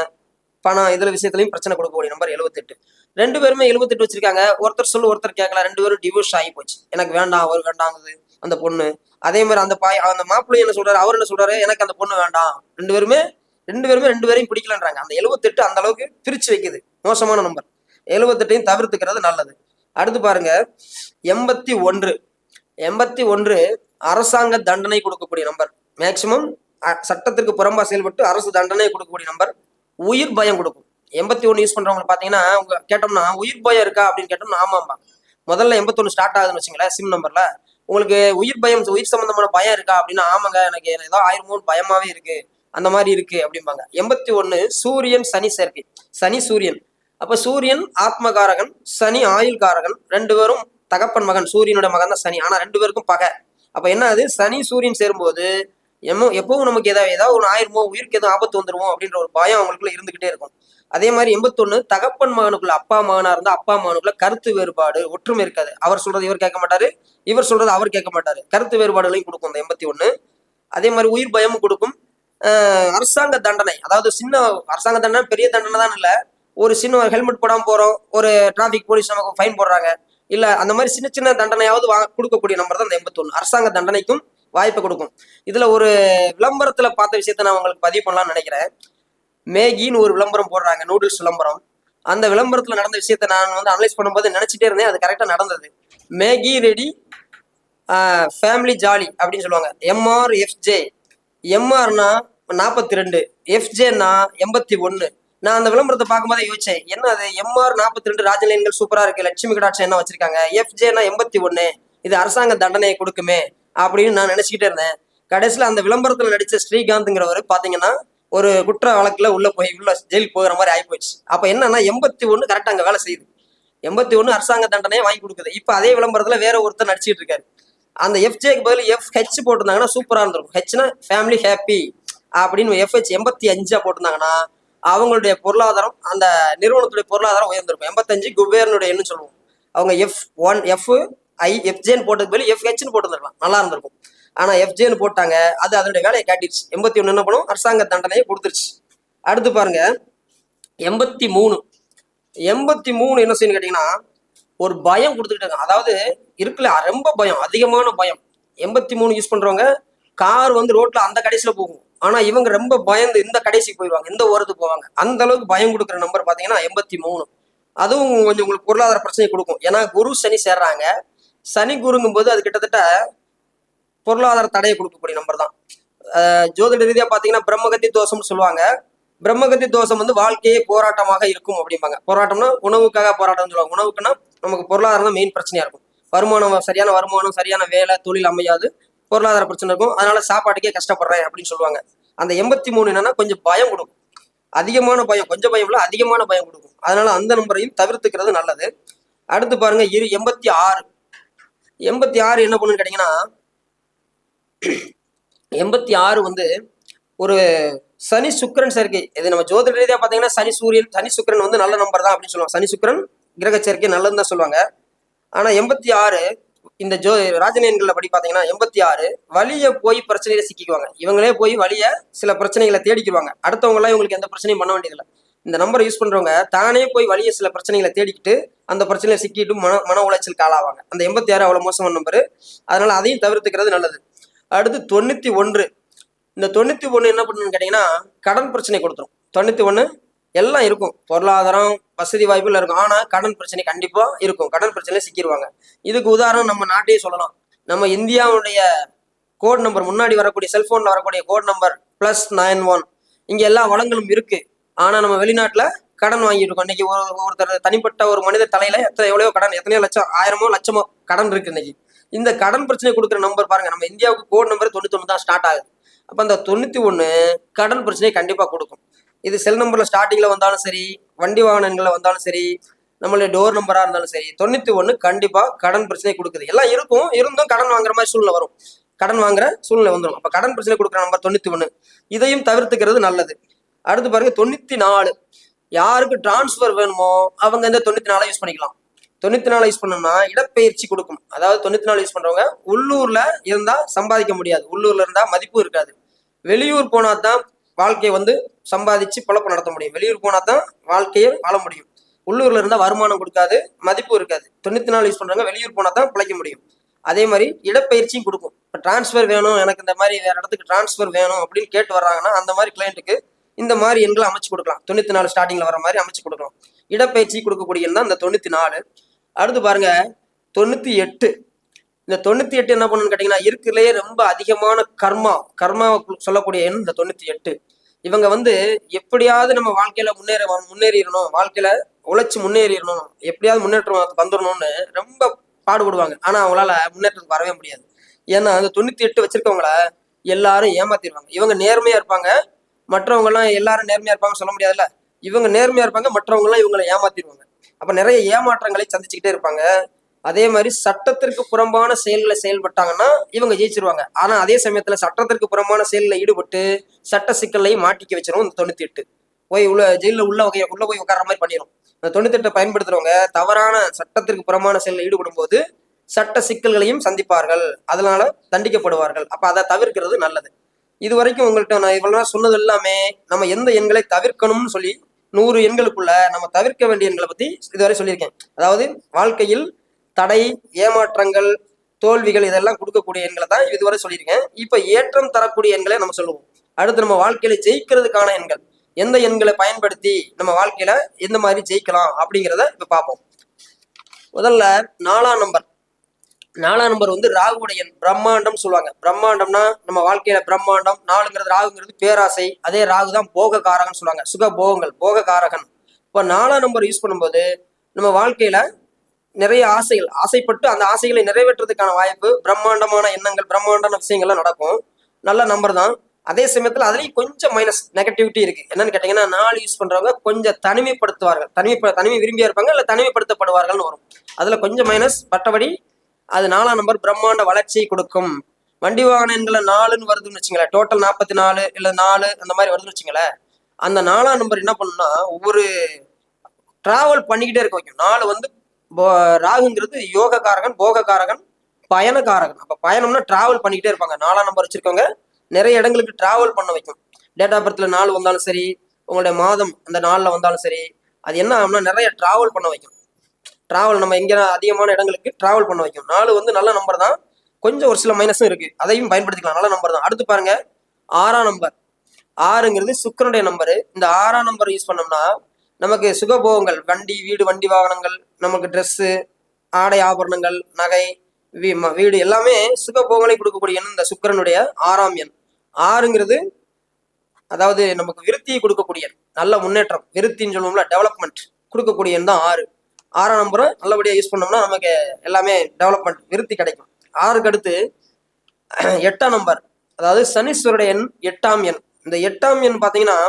பணம் இதுல விஷயத்துலயும் பிரச்சனை கொடுக்கக்கூடிய நம்பர் 78. 2 பேருமே 78 வச்சிருக்காங்க. ஒருத்தர் சொல்லு ஒருத்தர் கேட்கல. 2 பேரும் டிவோர்ஸ் ஆகி போச்சு. எனக்கு வேண்டாம், அவர் வேண்டாங்குது அந்த பொண்ணு. அதே மாதிரி அந்த மாப்பிள்ளை என்ன சொல்றாரு, அவர் என்ன சொல்றாரு, எனக்கு அந்த பொண்ணு வேண்டாம். 2 பேரையும் பிடிக்கலன்றாங்க. அந்த 78 அந்த அளவுக்கு பிரிச்சு வைக்குது. மோசமான நம்பர். 78ஐயும் தவிர்த்துக்கிறது நல்லது. அடுத்து பாருங்க 81 அரசாங்க தண்டனை கொடுக்கக்கூடிய நம்பர். மேக்சிமம் சட்டத்திற்கு புறம்பா செயல்பட்டு அரசு தண்டனை கொடுக்கக்கூடிய நம்பர். உயிர் பயம் கொடுக்கும். 81 யூஸ் பண்றவங்க பாத்தீங்கன்னா உங்க கேட்டோம்னா உயிர் பயம் இருக்கா அப்படின்னு கேட்டோம்னா ஆமாம்பா. முதல்ல 81 ஸ்டார்ட் ஆகுதுன்னு வச்சுங்களேன் சிம் நம்பர்ல. உங்களுக்கு உயிர் சம்பந்தமான பயம் இருக்கா அப்படின்னா ஆமாங்க, எனக்கு ஏதோ ஆயிருமோன்னு பயமாவே இருக்கு, அந்த மாதிரி இருக்கு அப்படிம்பாங்க. 81 சூரியன் சனி சேர்க்கை. சனி சூரியன். அப்ப சூரியன் ஆத்மகாரகன், சனி ஆயுள் காரகன். 2 பேரும் தகப்பன் மகன், சூரியனோட மகன் தான் சனி. ஆனா 2 பேருக்கும் பகை. அப்ப என்ன அது, சனி சூரியன் சேரும்போது எப்பவும் நமக்கு ஏதாவது ஒன்று ஆயிருமோ, உயிருக்கு எதுவும் ஆபத்து வந்துருமோ அப்படின்ற ஒரு பயம் அவங்களுக்குள்ள இருந்துகிட்டே இருக்கும். அதே மாதிரி 81 தகப்பன் மகனுக்குள்ள, அப்பா மகனா இருந்தா அப்பா மகனுக்குள்ள கருத்து வேறுபாடு, ஒற்றுமை இருக்காது. அவர் சொல்றது இவர் கேட்க மாட்டாரு, இவர் சொல்றது அவர் கேட்க மாட்டாரு. கருத்து வேறுபாடுகளையும் கொடுக்கும் இந்த 81. அதே மாதிரி உயிர் பயமும் கொடுக்கும். அரசாங்க தண்டனை, அதாவது சின்ன அரசாங்க தண்டனை பெரிய தண்டனை தான் இல்லை, ஒரு சின்ன ஹெல்மெட் போடாம போறோம், ஒரு டிராபிக் போலீஸ் நமக்கு ஃபைன் போடுறாங்க, இல்ல அந்த மாதிரி சின்ன சின்ன தண்டனையாவது கொடுக்கக்கூடிய நம்பர் தான் இந்த 81. அரசாங்க தண்டனைக்கும் வாய்ப்பை கொடுக்கும். இதுல ஒரு விளம்பரத்துல பார்த்த விஷயத்த நான் உங்களுக்கு பதிவு பண்ணலாம்னு நினைக்கிறேன். மேகின்னு ஒரு விளம்பரம் போடுறாங்க, நூடுல்ஸ் விளம்பரம். அந்த விளம்பரத்துல நடந்த விஷயத்த நான் அனலைஸ் பண்ணும்போது நினைச்சிட்டே இருந்தேன், அது கரெக்டா நடந்தது. மேகி ரெடி ஃபேமிலி ஜாலி அப்படின்னு சொல்லுவாங்க. MRFJ. MRனா 42, FJன்னா 81. நான் அந்த விளம்பரத்தை பார்க்கும்போதே யோசிச்சேன், என்ன அது MR 42 ராஜநிலையங்கள் சூப்பரா இருக்கு, லட்சுமி கடாட்சம் என்ன வச்சிருக்காங்க, FJன்னா 81, இது அரசாங்க தண்டனையை கொடுக்குமே அப்படின்னு நான் நினைச்சுக்கிட்டே இருந்தேன். கடைசியில் அந்த விளம்பரத்துல நடிச்ச ஸ்ரீகாந்த்ங்கிறவர் பாத்தீங்கன்னா ஒரு குற்ற வழக்குல உள்ள ஜெயிலுக்கு போகிற மாதிரி ஆயிப்போச்சு. அப்ப என்னன்னா 81 கரெக்டா அங்க வேலை செய்யுது. 81 அரசாங்க தண்டனையை வாங்கி கொடுக்குது. இப்ப அதே விளம்பரத்துல வேற ஒருத்தர் நடிச்சிட்டு இருக்காரு. அந்த FJக்கு பதில் FH போட்டிருந்தாங்கன்னா சூப்பரா இருந்திருக்கும். ஹெச்னா ஃபேமிலி ஹாப்பி அப்படின்னு FH 85 போட்டிருந்தாங்கன்னா அவங்களுடைய பொருளாதாரம், அந்த நிறுவனத்துடைய பொருளாதாரம் உயர்ந்திருக்கும். 85 குபேரனுடைய எண்ணு சொல்லுவோம். அவங்க FJன்னு போட்டதுக்கு பதில் FHன்னு போட்டுருந்துருக்கலாம், நல்லா இருந்திருக்கும். ஆனா FJன்னு போட்டாங்க, அது அதனுடைய வேலையை காட்டிடுச்சு. 81 என்ன பண்ணும், அரசாங்க தண்டனையை கொடுத்துருச்சு. அடுத்து பாருங்க 83 என்ன செய்யணும் கேட்டீங்கன்னா ஒரு பயம் கொடுத்துக்கிட்டாங்க. அதாவது இருக்குல்ல ரொம்ப பயம், அதிகமான பயம். 83 யூஸ் பண்றவங்க கார் ரோட்ல அந்த கடைசியில போகும், ஆனா இவங்க ரொம்ப பயந்து இந்த கடைசிக்கு போயிடுவாங்க, இந்த ஓரத்துக்கு போவாங்க. அந்த அளவுக்கு பயம் கொடுக்குற நம்பர் பாத்தீங்கன்னா 83. அதுவும் கொஞ்சம் உங்களுக்கு பொருளாதார பிரச்சனை கொடுக்கும். ஏன்னா குரு சனி சேர்றாங்க. சனி குருங்கும் போது அது கிட்டத்தட்ட பொருளாதார தடையை கொடுக்கக்கூடிய நம்பர் தான். ஜோதிட ரீதியா பாத்தீங்கன்னா பிரம்மகத்தி தோஷம்னு சொல்லுவாங்க. பிரம்மகத்தி தோஷம் வாழ்க்கையே போராட்டமாக இருக்கும் அப்படிம்பாங்க. போராட்டம்னா உணவுக்காக போராட்டம்னு சொல்லுவாங்க. உணவுக்குன்னா நமக்கு பொருளாதாரம் தான் மெயின் பிரச்சனையா இருக்கும். சரியான வருமானம், சரியான வேலை, தொழில் அமையாது, பொருளாதார பிரச்சனை இருக்கும். அதனால சாப்பாட்டுக்கே கஷ்டப்படுறேன் அப்படின்னு சொல்லுவாங்க. அந்த 83 என்னன்னா கொஞ்சம் பயம் கொடுக்கும், அதிகமான பயம், கொஞ்சம் பயம் இல்ல அதிகமான பயம் கொடுக்கும். அதனால அந்த நம்பரையும் தவிர்த்துக்கிறது நல்லது. அடுத்து பாருங்க 86 என்ன பண்ணுன்னு கேட்டீங்கன்னா 86 ஒரு சனி சுக்கிரன் சேர்க்கை. இது நம்ம ஜோதிட ரீதியா பாத்தீங்கன்னா சனி சுக்கிரன் நல்ல நம்பர் தான் அப்படின்னு சொல்லுவாங்க. சனி சுக்கிரன் கிரக சேர்க்கை நல்லதுன்னு தான் சொல்லுவாங்க. ஆனா 86 இந்த ராஜநிலையங்கள்ல படி பாத்தீங்கன்னா 86 வழிய போய் பிரச்சனையில சிக்கிக்குவாங்க. இவங்களே போய் வழிய சில பிரச்சனைகளை தேடிக்குவாங்க. அடுத்தவங்க எல்லாம் இவங்களுக்கு எந்த பிரச்சனையும் பண்ண வேண்டியதில்லை. இந்த நம்பரை யூஸ் பண்றவங்க தானே போய் வழிய சில பிரச்சனைகளை தேடிக்கிட்டு அந்த பிரச்சனையில சிக்கிட்டு மன உளைச்சலுக்கு ஆளாவாங்க. அந்த 86 அவ்வளவு மோசமான நம்பரு. அதனால அதையும் தவிர்த்துக்கிறது நல்லது. அடுத்து 91. இந்த 91 என்ன பண்ணுன்னு கேட்டீங்கன்னா கடன் பிரச்சனை கொடுத்துரும். 91 எல்லாம் இருக்கும், பொருளாதாரம் வசதி வாய்ப்புல இருக்கும், ஆனா கடன் பிரச்சனை கண்டிப்பா இருக்கும். கடன் பிரச்சனை சிக்கிடுவாங்க. இதுக்கு உதாரணம் நம்ம நாட்டையே சொல்லலாம். நம்ம இந்தியாவுடைய கோட் நம்பர், முன்னாடி வரக்கூடிய செல்போன்ல வரக்கூடிய கோட் நம்பர் +91. இங்க எல்லா வளங்களும் இருக்கு, ஆனா நம்ம வெளிநாட்டுல கடன் வாங்கிட்டு இருக்கோம். இன்னைக்கு ஒருத்தர் தனிப்பட்ட ஒரு மனித தலையில எவ்வளவோ கடன், எத்தனையோ லட்சம், ஆயிரமோ லட்சமோ கடன் இருக்கு இன்னைக்கு. இந்த கடன் பிரச்சனை கொடுக்குற நம்பர் பாருங்க, நம்ம இந்தியாவுக்கு கோட் நம்பர் 91 தான் ஸ்டார்ட் ஆகுது. அப்ப அந்த 91 கடன் பிரச்சனையை கண்டிப்பா கொடுக்கும். இது செல் நம்பர்ல ஸ்டார்டிங்ல வந்தாலும் சரி, வண்டி வாகனங்கள்ல வந்தாலும் சரி, நம்மளுடைய டோர் நம்பரா இருந்தாலும் சரி, 91 கண்டிப்பா கடன் பிரச்சனை கொடுக்குது. எல்லாம் இருக்கும், இருந்தும் கடன் வாங்குற மாதிரி சூழ்நிலை வரும், கடன் வாங்குற சூழ்நிலை வந்துடும். அப்ப கடன் பிரச்சனை கொடுக்குற நம்பர் 91, இதையும் தவிர்த்துக்கிறது நல்லது. அடுத்து பாருங்க 94. யாருக்கு டிரான்ஸ்பர் வேணுமோ அவங்க இந்த 94 யூஸ் பண்ணிக்கலாம். 94 யூஸ் பண்ணோம்னா இடப்பெயர்ச்சி கொடுக்கும். அதாவது 94 யூஸ் பண்றவங்க உள்ளூர்ல இருந்தா சம்பாதிக்க முடியாது, உள்ளூர்ல இருந்தா மதிப்பும் இருக்காது. வெளியூர் போனா தான் வாழ்க்கையை சம்பாதிச்சு பொழப்பு நடத்த முடியும். வெளியூர் போனா தான் வாழ்க்கையை வாழ முடியும். உள்ளூர்ல இருந்தா வருமானம் கொடுக்காது, மதிப்பு இருக்காது. 94 யூஸ் பண்றவங்க வெளியூர் போனா தான் பிழைக்க முடியும். அதே மாதிரி இடப்பெயர்ச்சியும் கொடுக்கும். இப்போ டிரான்ஸ்ஃபர் வேணும், எனக்கு இந்த மாதிரி வேற இடத்துக்கு டிரான்ஸ்ஃபர் வேணும் அப்படின்னு கேட்டு வர்றாங்கன்னா அந்த மாதிரி கிளைண்ட்டுக்கு இந்த மாதிரி எண்களை அமைச்சு கொடுக்கலாம். 94 ஸ்டார்டிங்ல வர மாதிரி அமைச்சு கொடுக்கலாம். இடப்பெயர்ச்சி கொடுக்கக்கூடிய எண் தான் இந்த 94. அடுத்து பாருங்க 98. இந்த 98 என்ன பண்ணுன்னு கேட்டீங்கன்னா இருக்கிறதுலே ரொம்ப அதிகமான கர்மா சொல்லக்கூடிய எண் இந்த 98. இவங்க வந்து எப்படியாவது நம்ம வாழ்க்கையில முன்னேறிடணும், வாழ்க்கையில உழைச்சு முன்னேறிடணும், எப்படியாவது முன்னேற்றம் வந்துடணும்னு ரொம்ப பாடுபடுவாங்க. ஆனா அவங்களால முன்னேற்றத்துக்கு வரவே முடியாது. ஏன்னா அந்த 98 வச்சிருக்கவங்கள எல்லாரும் ஏமாத்திடுவாங்க. இவங்க நேர்மையா இருப்பாங்க, மற்றவங்க எல்லாம் எல்லாரும் நேர்மையா இருப்பாங்க சொல்ல முடியாதுல்ல. இவங்க நேர்மையா இருப்பாங்க, மற்றவங்க எல்லாம் இவங்களை ஏமாத்திடுவாங்க. அப்ப நிறைய ஏமாற்றங்களை சந்திச்சுக்கிட்டே இருப்பாங்க. அதே மாதிரி சட்டத்திற்கு புறம்பான செயல்களை செயல்பட்டாங்கன்னா இவங்க ஜெயிச்சிருவாங்க. ஆனா அதே சமயத்துல சட்டத்திற்கு புறம்பான செயல்களை ஈடுபட்டு சட்ட சிக்கலையும் மாட்டிக்க வச்சிரும் இந்த 98. போய் ஜெயில உள்ள போய் உட்கார்ற மாதிரி பண்ணிடும். இந்த 98 பயன்படுத்துறவங்க தவறான சட்டத்திற்கு புறமான செயலில் ஈடுபடும் போது சட்ட சிக்கல்களையும் சந்திப்பார்கள், அதனால தண்டிக்கப்படுவார்கள். அப்ப அதை தவிர்க்கிறது நல்லது. இது வரைக்கும் உங்கள்கிட்ட நான் இவ்வளவு சொன்னது எல்லாமே நம்ம எந்த எண்களை தவிர்க்கணும்னு சொல்லி 100 எண்களுக்குள்ள நம்ம தவிர்க்க வேண்டிய எண்களை பத்தி இதுவரை சொல்லியிருக்கேன். அதாவது வாழ்க்கையில் தடை, ஏமாற்றங்கள், தோல்விகள் இதெல்லாம் கொடுக்கக்கூடிய எண்களை தான் இதுவரை சொல்லியிருக்கேன். இப்ப ஏற்றம் தரக்கூடிய எண்களை நம்ம சொல்லுவோம். அடுத்து நம்ம வாழ்க்கையில ஜெயிக்கிறதுக்கான எண்கள், எந்த எண்களை பயன்படுத்தி நம்ம வாழ்க்கையில எந்த மாதிரி ஜெயிக்கலாம் அப்படிங்கிறத இப்ப பார்ப்போம். முதல்ல 4ஆம் நம்பர். 4ஆம் நம்பர் வந்து ராகுடைய எண், பிரம்மாண்டம் சொல்லுவாங்க. பிரம்மாண்டம்னா நம்ம வாழ்க்கையில பிரம்மாண்டம். 4ங்கிறது ராகுங்கிறது பேராசை. அதே ராகு தான் போக காரகன் சொல்லுவாங்க, சுக போகங்கள், போக காரகன். இப்போ 4ஆம் நம்பர் யூஸ் பண்ணும்போது நம்ம வாழ்க்கையில நிறைய ஆசைகள், ஆசைப்பட்டு அந்த ஆசைகளை நிறைவேற்றுறதுக்கான வாய்ப்பு, பிரம்மாண்டமான எண்ணங்கள், பிரம்மாண்டமான விஷயங்கள்லாம் நடக்கும். நல்ல நம்பர் தான். அதே சமயத்துல அதுலயும் கொஞ்சம் மைனஸ் நெகட்டிவிட்டி இருக்கு. என்னன்னு கேட்டீங்கன்னா 4 யூஸ் பண்றவங்க கொஞ்சம் தனிமைப்படுத்துவார்கள், தனிமை விரும்பியா இருப்பாங்க, இல்ல தனிமைப்படுத்தப்படுவார்கள்னு வரும். அதுல கொஞ்சம் மைனஸ். மற்றபடி அது 4ஆம் நம்பர் பிரம்மாண்ட வளர்ச்சியை கொடுக்கும். வண்டி வாகன எண்களை 4ன்னு வருதுன்னு வச்சுங்களேன், டோட்டல் 44 இல்ல 4 அந்த மாதிரி வருதுன்னு வச்சுங்களேன், அந்த 4ஆம் நம்பர் என்ன பண்ணுன்னா ஒவ்வொரு டிராவல் பண்ணிக்கிட்டே இருக்க வைக்கும். 4 வந்து ராகுங்கிறது யோக காரகன், போக காரகன், பயண காரகன். அப்ப பயணம்னா டிராவல் பண்ணிக்கிட்டே இருப்பாங்க. 4ஆம் நம்பர் வச்சிருக்கவங்க நிறைய இடங்களுக்கு டிராவல் பண்ண வைக்கும். டேட் ஆஃப் பர்த்ல 4 வந்தாலும் சரி, உங்களுடைய மாதம் அந்த 4ல வந்தாலும் சரி, அது என்ன ஆகும்னா நிறைய டிராவல் பண்ண வைக்கும். டிராவல் நம்ம எங்க அதிகமான இடங்களுக்கு டிராவல் பண்ண வைக்கும். 4 வந்து நல்ல நம்பர் தான், கொஞ்சம் ஒரு சில மைனஸும் இருக்கு, அதையும் பயன்படுத்திக்கலாம். நல்ல நம்பர் தான். அடுத்து பாருங்க 6ஆம் நம்பர். 6ங்கிறது சுக்கிரனுடைய நம்பரு. இந்த 6ஆம் நம்பர் யூஸ் பண்ணோம்னா நமக்கு சுகபோகங்கள், வண்டி, வீடு, வண்டி வாகனங்கள், நமக்கு ட்ரெஸ்ஸு, ஆடை ஆபரணங்கள், நகை, வீடு எல்லாமே சுகபோகங்களை கொடுக்கக்கூடிய எண் இந்த சுக்கிரனுடைய 6ஆம் எண். 6ங்கிறது அதாவது நமக்கு விருத்தியை கொடுக்கக்கூடிய எண், நல்ல முன்னேற்றம், விருத்தின்னு சொல்லுவோம்ல, டெவலப்மெண்ட் கொடுக்கக்கூடிய எண் தான் 6. 6ஆம் நம்பரை நல்லபடியாக யூஸ் பண்ணோம்னா நமக்கு எல்லாமே டெவலப்மெண்ட், விருத்தி கிடைக்கும். 6க்கு அடுத்து 8ஆம் நம்பர், அதாவது சனீஸ்வருடைய எண் 8ஆம் எண். இந்த 8ஆம் எண் பார்த்தீங்கன்னா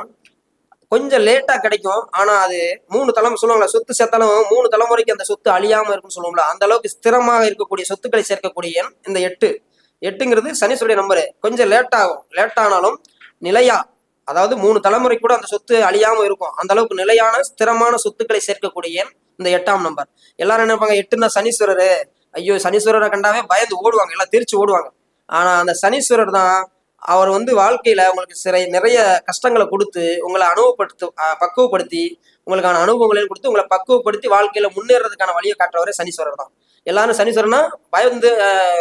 கொஞ்சம் லேட்டா கிடைக்கும். ஆனா அது 3 தலைமுறை சொல்லுவாங்களா, சொத்து சேர்த்தாலும் 3 தலைமுறைக்கு அந்த சொத்து அழியாம இருக்குன்னு சொல்லுவோம்ல, அந்த அளவுக்கு ஸ்திரமாக இருக்கக்கூடிய சொத்துக்களை சேர்க்கக்கூடிய எண் இந்த 8. 8ங்கிறது சனீஸ்வருடைய நம்பரு. கொஞ்சம் லேட் ஆகும், லேட் ஆனாலும் நிலையா, அதாவது 3 தலைமுறை கூட அந்த சொத்து அழியாம இருக்கும். அந்த அளவுக்கு நிலையான ஸ்திரமான சொத்துக்களை சேர்க்கக்கூடிய எண் இந்த 8ஆம் நம்பர். எல்லாரும் என்ன நினைப்பாங்க, 8ன்னா சனீஸ்வரரு, ஐயோ சனீஸ்வரரை கண்டாவே பயந்து ஓடுவாங்க, எல்லாம் திருச்சி ஓடுவாங்க. ஆனா அந்த சனீஸ்வரர் தான், அவர் வந்து வாழ்க்கையில உங்களுக்கு நிறைய கஷ்டங்களை கொடுத்து உங்களை பக்குவப்படுத்தி உங்களுக்கான அனுபவங்களையும் கொடுத்து உங்களை பக்குவப்படுத்தி வாழ்க்கையில முன்னேறதுக்கான வழியை காட்டுறவரே சனீஸ்வரர் தான். எல்லாரும் சனீஸ்வரனா பயந்து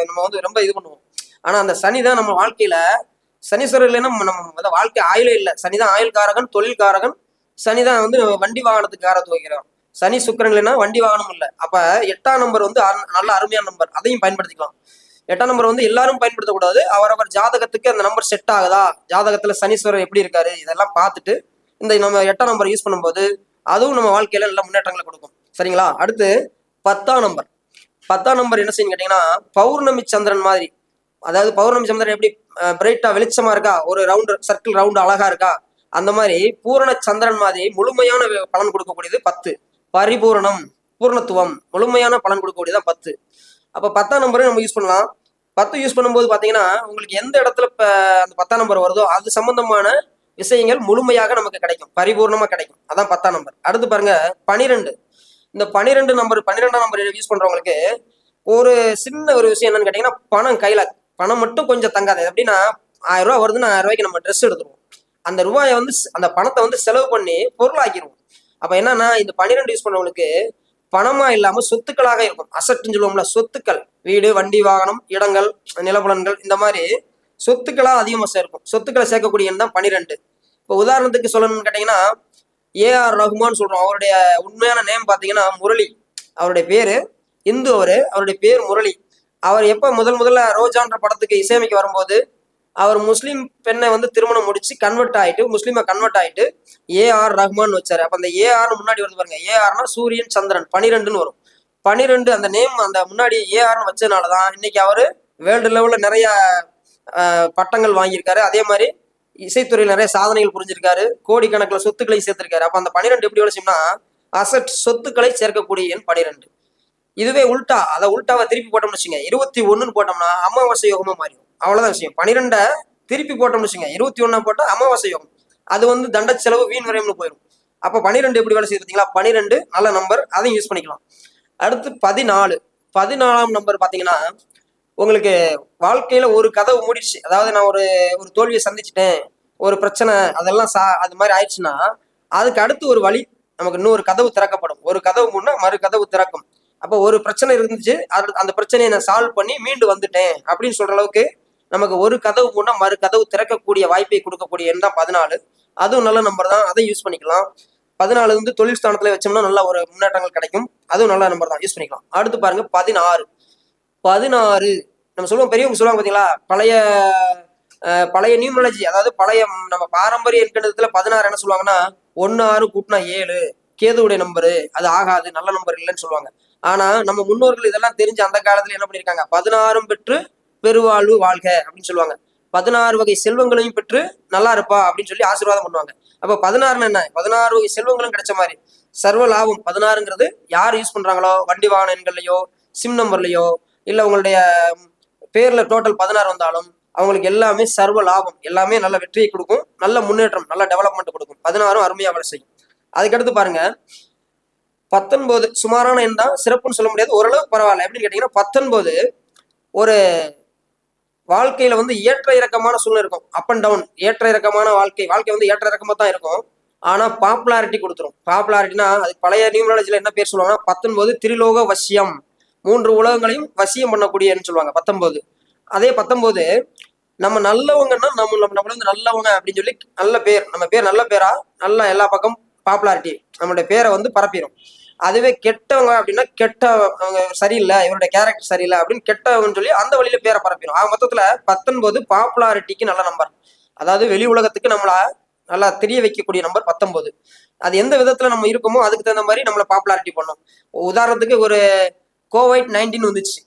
நம்ம வந்து ரொம்ப இது பண்ணுவோம். ஆனா அந்த சனி தான் நம்ம வாழ்க்கையில, சனீஸ்வரர் இல்லைன்னா நம்ம வாழ்க்கை ஆயுளே இல்லை. சனிதான் ஆயுள் காரகன், தொழில் காரகன். சனிதான் வந்து வண்டி வாகனத்துக்கு காரத்து வைக்கிறோம். சனி சுக்கிரன் இல்லைன்னா வண்டி வாகனம் இல்லை. அப்ப 8ஆம் நம்பர் வந்து நல்ல அருமையான நம்பர், அதையும் பயன்படுத்திக்கலாம். 8ஆம் நம்பர் வந்து எல்லாரும் பயன்படுத்தக்கூடாது, அவரவர் ஜாதகத்துக்கு அந்த நம்பர் செட் ஆகுதா, ஜாதகத்துல சனீஸ்வரர் எப்படி இருக்காரு இதெல்லாம் பார்த்துட்டு இந்த நம்ம 8ஆம் நம்பர் யூஸ் பண்ணும்போது அதுவும் நம்ம வாழ்க்கையில நல்ல முன்னேற்றங்களை கொடுக்கும். சரிங்களா? அடுத்து 10ஆம் நம்பர். 10ஆம் நம்பர் என்ன செய்யும் கேட்டீங்கன்னா பௌர்ணமி சந்திரன் மாதிரி. அதாவது பௌர்ணமி சந்திரன் எப்படி பிரைட்டா வெளிச்சமா இருக்கா, ஒரு சர்க்கிள் ரவுண்டு அழகா இருக்கா, அந்த மாதிரி பூரண சந்திரன் மாதிரி முழுமையான பலன் கொடுக்கக்கூடியது 10. பரிபூரணம், பூர்ணத்துவம், முழுமையான பலன் கொடுக்கக்கூடியதான் 10. அப்ப 10ஆம் நம்பரை நம்ம யூஸ் பண்ணலாம். 10 யூஸ் பண்ணும்போது பாத்தீங்கன்னா உங்களுக்கு எந்த இடத்துல அந்த 10ஆம் நம்பர் வருதோ அது சம்பந்தமான விஷயங்கள் முழுமையாக நமக்கு கிடைக்கும், பரிபூர்ணமா கிடைக்கும். அதான் 10ஆம் நம்பர். அடுத்து பாருங்க 12. இந்த 12 நம்பர், 12ஆம் நம்பர் யூஸ் பண்றவங்களுக்கு ஒரு சின்ன ஒரு விஷயம் என்னன்னு கேட்டீங்கன்னா பணம் கையில, பணம் மட்டும் கொஞ்சம் தங்காது. எப்படின்னா 1000 ரூபாய் வருதுன்னா 1000 ரூபாய்க்கு நம்ம ட்ரெஸ் எடுத்துருவோம். அந்த ரூபாயை வந்து அந்த பணத்தை வந்து செலவு பண்ணி பொருளாக்கிடுவோம். அப்ப என்னன்னா இந்த 12 யூஸ் பண்ணவங்களுக்கு பணமா இல்லாம சொத்துக்களாக இருக்கும். அசட்னு சொல்லுவோம்ல, சொத்துக்கள், வீடு, வண்டி, வாகனம், இடங்கள், நிலபுலன்கள், இந்த மாதிரி சொத்துக்களா அதிகமா சேர்க்கும். சொத்துக்களை சேர்க்கக்கூடிய எண் தான் 12. இப்போ உதாரணத்துக்கு சொல்லணும்னு கேட்டீங்கன்னா, ஏஆர் ரஹ்மான் சொல்றோம். அவருடைய உண்மையான நேம் பாத்தீங்கன்னா முரளி. அவருடைய பேரு இந்து. அவருடைய பேர் முரளி. அவர் எப்ப முதல்ல ரோஜான்ற படத்துக்கு இசையமைக்க வரும்போது அவர் முஸ்லீம் பெண்ணை வந்து திருமணம் முடிச்சு முஸ்லீமா கன்வெர்ட் ஆயிட்டு ஏஆர் ரஹ்மான் வச்சாரு. அப்ப அந்த ஏஆர் முன்னாடி வருது பாருங்க, ஏஆர்னா சூரியன் சந்திரன் 12ன்னு வரும். 12 அந்த நேம் அந்த முன்னாடி ஏஆர்னு வச்சதுனாலதான் இன்னைக்கு அவரு வேர்ல்டு லெவல்ல நிறைய பட்டங்கள் வாங்கியிருக்காரு. அதே மாதிரி இசைத்துறையில் நிறைய சாதனைகள் புரிஞ்சிருக்காரு. கோடிக்கணக்கில் சொத்துக்களை சேர்த்திருக்காரு. அப்ப அந்த 12 எப்படி வச்சுன்னா அசட், சொத்துக்களை சேர்க்கக்கூடிய எண் 12. இதுவே உல்டா, அதை உல்டாவை திருப்பி போட்டோம்னு வச்சுங்க 21ன்னு போட்டோம்னா அமாவாசை யோகமா மாறிடும். அவ்வளவுதான் விஷயம். 12 திருப்பி போட்டோம்னு வச்சுங்க 21 போட்டா அமாவாசை யோகம். அது வந்து தண்ட செலவு, வீண் விரயம்னு போயிடும். அப்ப 12 எப்படி வேலை செய்யறீங்களா? 12 நல்ல நம்பர், அதையும் யூஸ் பண்ணிக்கலாம். அடுத்து 14ஆம் நம்பர் பாத்தீங்கன்னா, உங்களுக்கு வாழ்க்கையில ஒரு கதவு மூடிடுச்சு. அதாவது நான் ஒரு தோல்வியை சந்திச்சுட்டேன், ஒரு பிரச்சனை, அதெல்லாம் அது மாதிரி ஆயிடுச்சுன்னா அதுக்கு அடுத்து ஒரு வழி, நமக்கு இன்னொரு கதவு திறக்கப்படும். ஒரு கதவு மூடனா மறு கதவு திறக்கும். அப்போ ஒரு பிரச்சனை இருந்துச்சு, அந்த பிரச்சனையை நான் சால்வ் பண்ணி மீண்டு வந்துட்டேன் அப்படின்னு சொல்ற அளவுக்கு நமக்கு ஒரு கதவு மூடனா மறு கதவு திறக்கக்கூடிய வாய்ப்பை கொடுக்கக்கூடிய எண் தான் 14. அதுவும் நல்ல நம்பர் தான், அதை யூஸ் பண்ணிக்கலாம். 14 வந்து தொழில் ஸ்தானத்துல வச்சோம்னா நல்ல ஒரு முன்னேற்றங்கள் கிடைக்கும். அதுவும் நல்ல நம்பர் தான், யூஸ் பண்ணிக்கலாம். அடுத்து பாருங்க 16. நம்ம சொல்லுவோம், பெரியவங்க சொல்லுவாங்க பாத்தீங்களா, பழைய நியூமராலஜி, அதாவது பழைய நம்ம பாரம்பரிய எண்கணிதத்துல 16 என்ன சொல்லுவாங்கன்னா 1 6 கூட்டினா 7, கேதுவுடைய நம்பரு, அது ஆகாது, நல்ல நம்பர் இல்லைன்னு சொல்லுவாங்க. ஆனா நம்ம முன்னோர்கள் இதெல்லாம் தெரிஞ்சு அந்த காலத்துல என்ன பண்ணிருக்காங்க, 16 பெற்று பெருவாழ்வு வாழ்க அப்படின்னு சொல்லுவாங்க. 16 வகை செல்வங்களையும் பெற்று நல்லா இருப்பா அப்படின்னு சொல்லி ஆசீர்வாதம் பண்ணுவாங்க. அப்ப 16 என்ன, 16 வகை செல்வங்களும் கிடைச்ச மாதிரி சர்வ லாபம். 16ங்கிறது யார் யூஸ் பண்றாங்களோ, வண்டி வாகன எண்கள்லயோ, சிம் நம்பர்லயோ, இல்ல உங்களுடைய பேர்ல டோட்டல் 16 வந்தாலும் அவங்களுக்கு எல்லாமே சர்வ லாபம், எல்லாமே நல்ல வெற்றியை கொடுக்கும், நல்ல முன்னேற்றம், நல்ல டெவலப்மெண்ட் கொடுக்கும். 16 அருமையா வேலை செய்யும். அதுக்கடுத்து பாருங்க 19. சுமாரான எண் தான், சிறப்புன்னு சொல்ல முடியாது, ஓரளவு பரவாயில்ல. எப்படின்னு கேட்டீங்கன்னா 19 ஒரு வாழ்க்கையில வந்து ஏற்ற இறக்கமான சூழ்நிலை இருக்கும். அப் அண்ட் டவுன், ஏற்ற இறக்கமான வாழ்க்கை வந்து ஏற்ற இறக்கமா தான் இருக்கும். ஆனா பாப்புலாரிட்டி கொடுத்துரும். பாப்புலாரிட்டினா அது பழைய நியூமராலஜில என்ன பேர் சொல்லுவாங்கன்னா 19 திரிலோக வசியம், 3 உலகங்களையும் வசியம் பண்ணக்கூடியன்னு சொல்லுவாங்க 19. அதே 19 நம்ம நல்லவங்கன்னா நம்மள வந்து நல்லவங்க அப்படின்னு சொல்லி நல்ல பேர், நம்ம பேர் நல்ல பேரா நல்லா எல்லா பக்கம் பாப்புலாரிட்டி நம்மளுடைய பேரை வந்து பரப்பிடும். அதுவே கெட்டவங்க அப்படின்னா கெட்டவங்க, சரியில்லை, இவருடைய கேரக்டர் சரியில்லை அப்படின்னு கெட்டவங்கன்னு சொல்லி அந்த வழியில பேரை பரப்பிடும். மொத்தத்துல 19 பாப்புலாரிட்டிக்கு நல்ல நம்பர், அதாவது வெளி உலகத்துக்கு நம்மள நல்லா தெரிய வைக்கக்கூடிய நம்பர் 19. அது எந்த விதத்துல நம்ம இருக்கோமோ அதுக்கு தகுந்த மாதிரி நம்மளை பாப்புலாரிட்டி பண்ணும். உதாரணத்துக்கு ஒரு COVID-19 வந்துச்சு,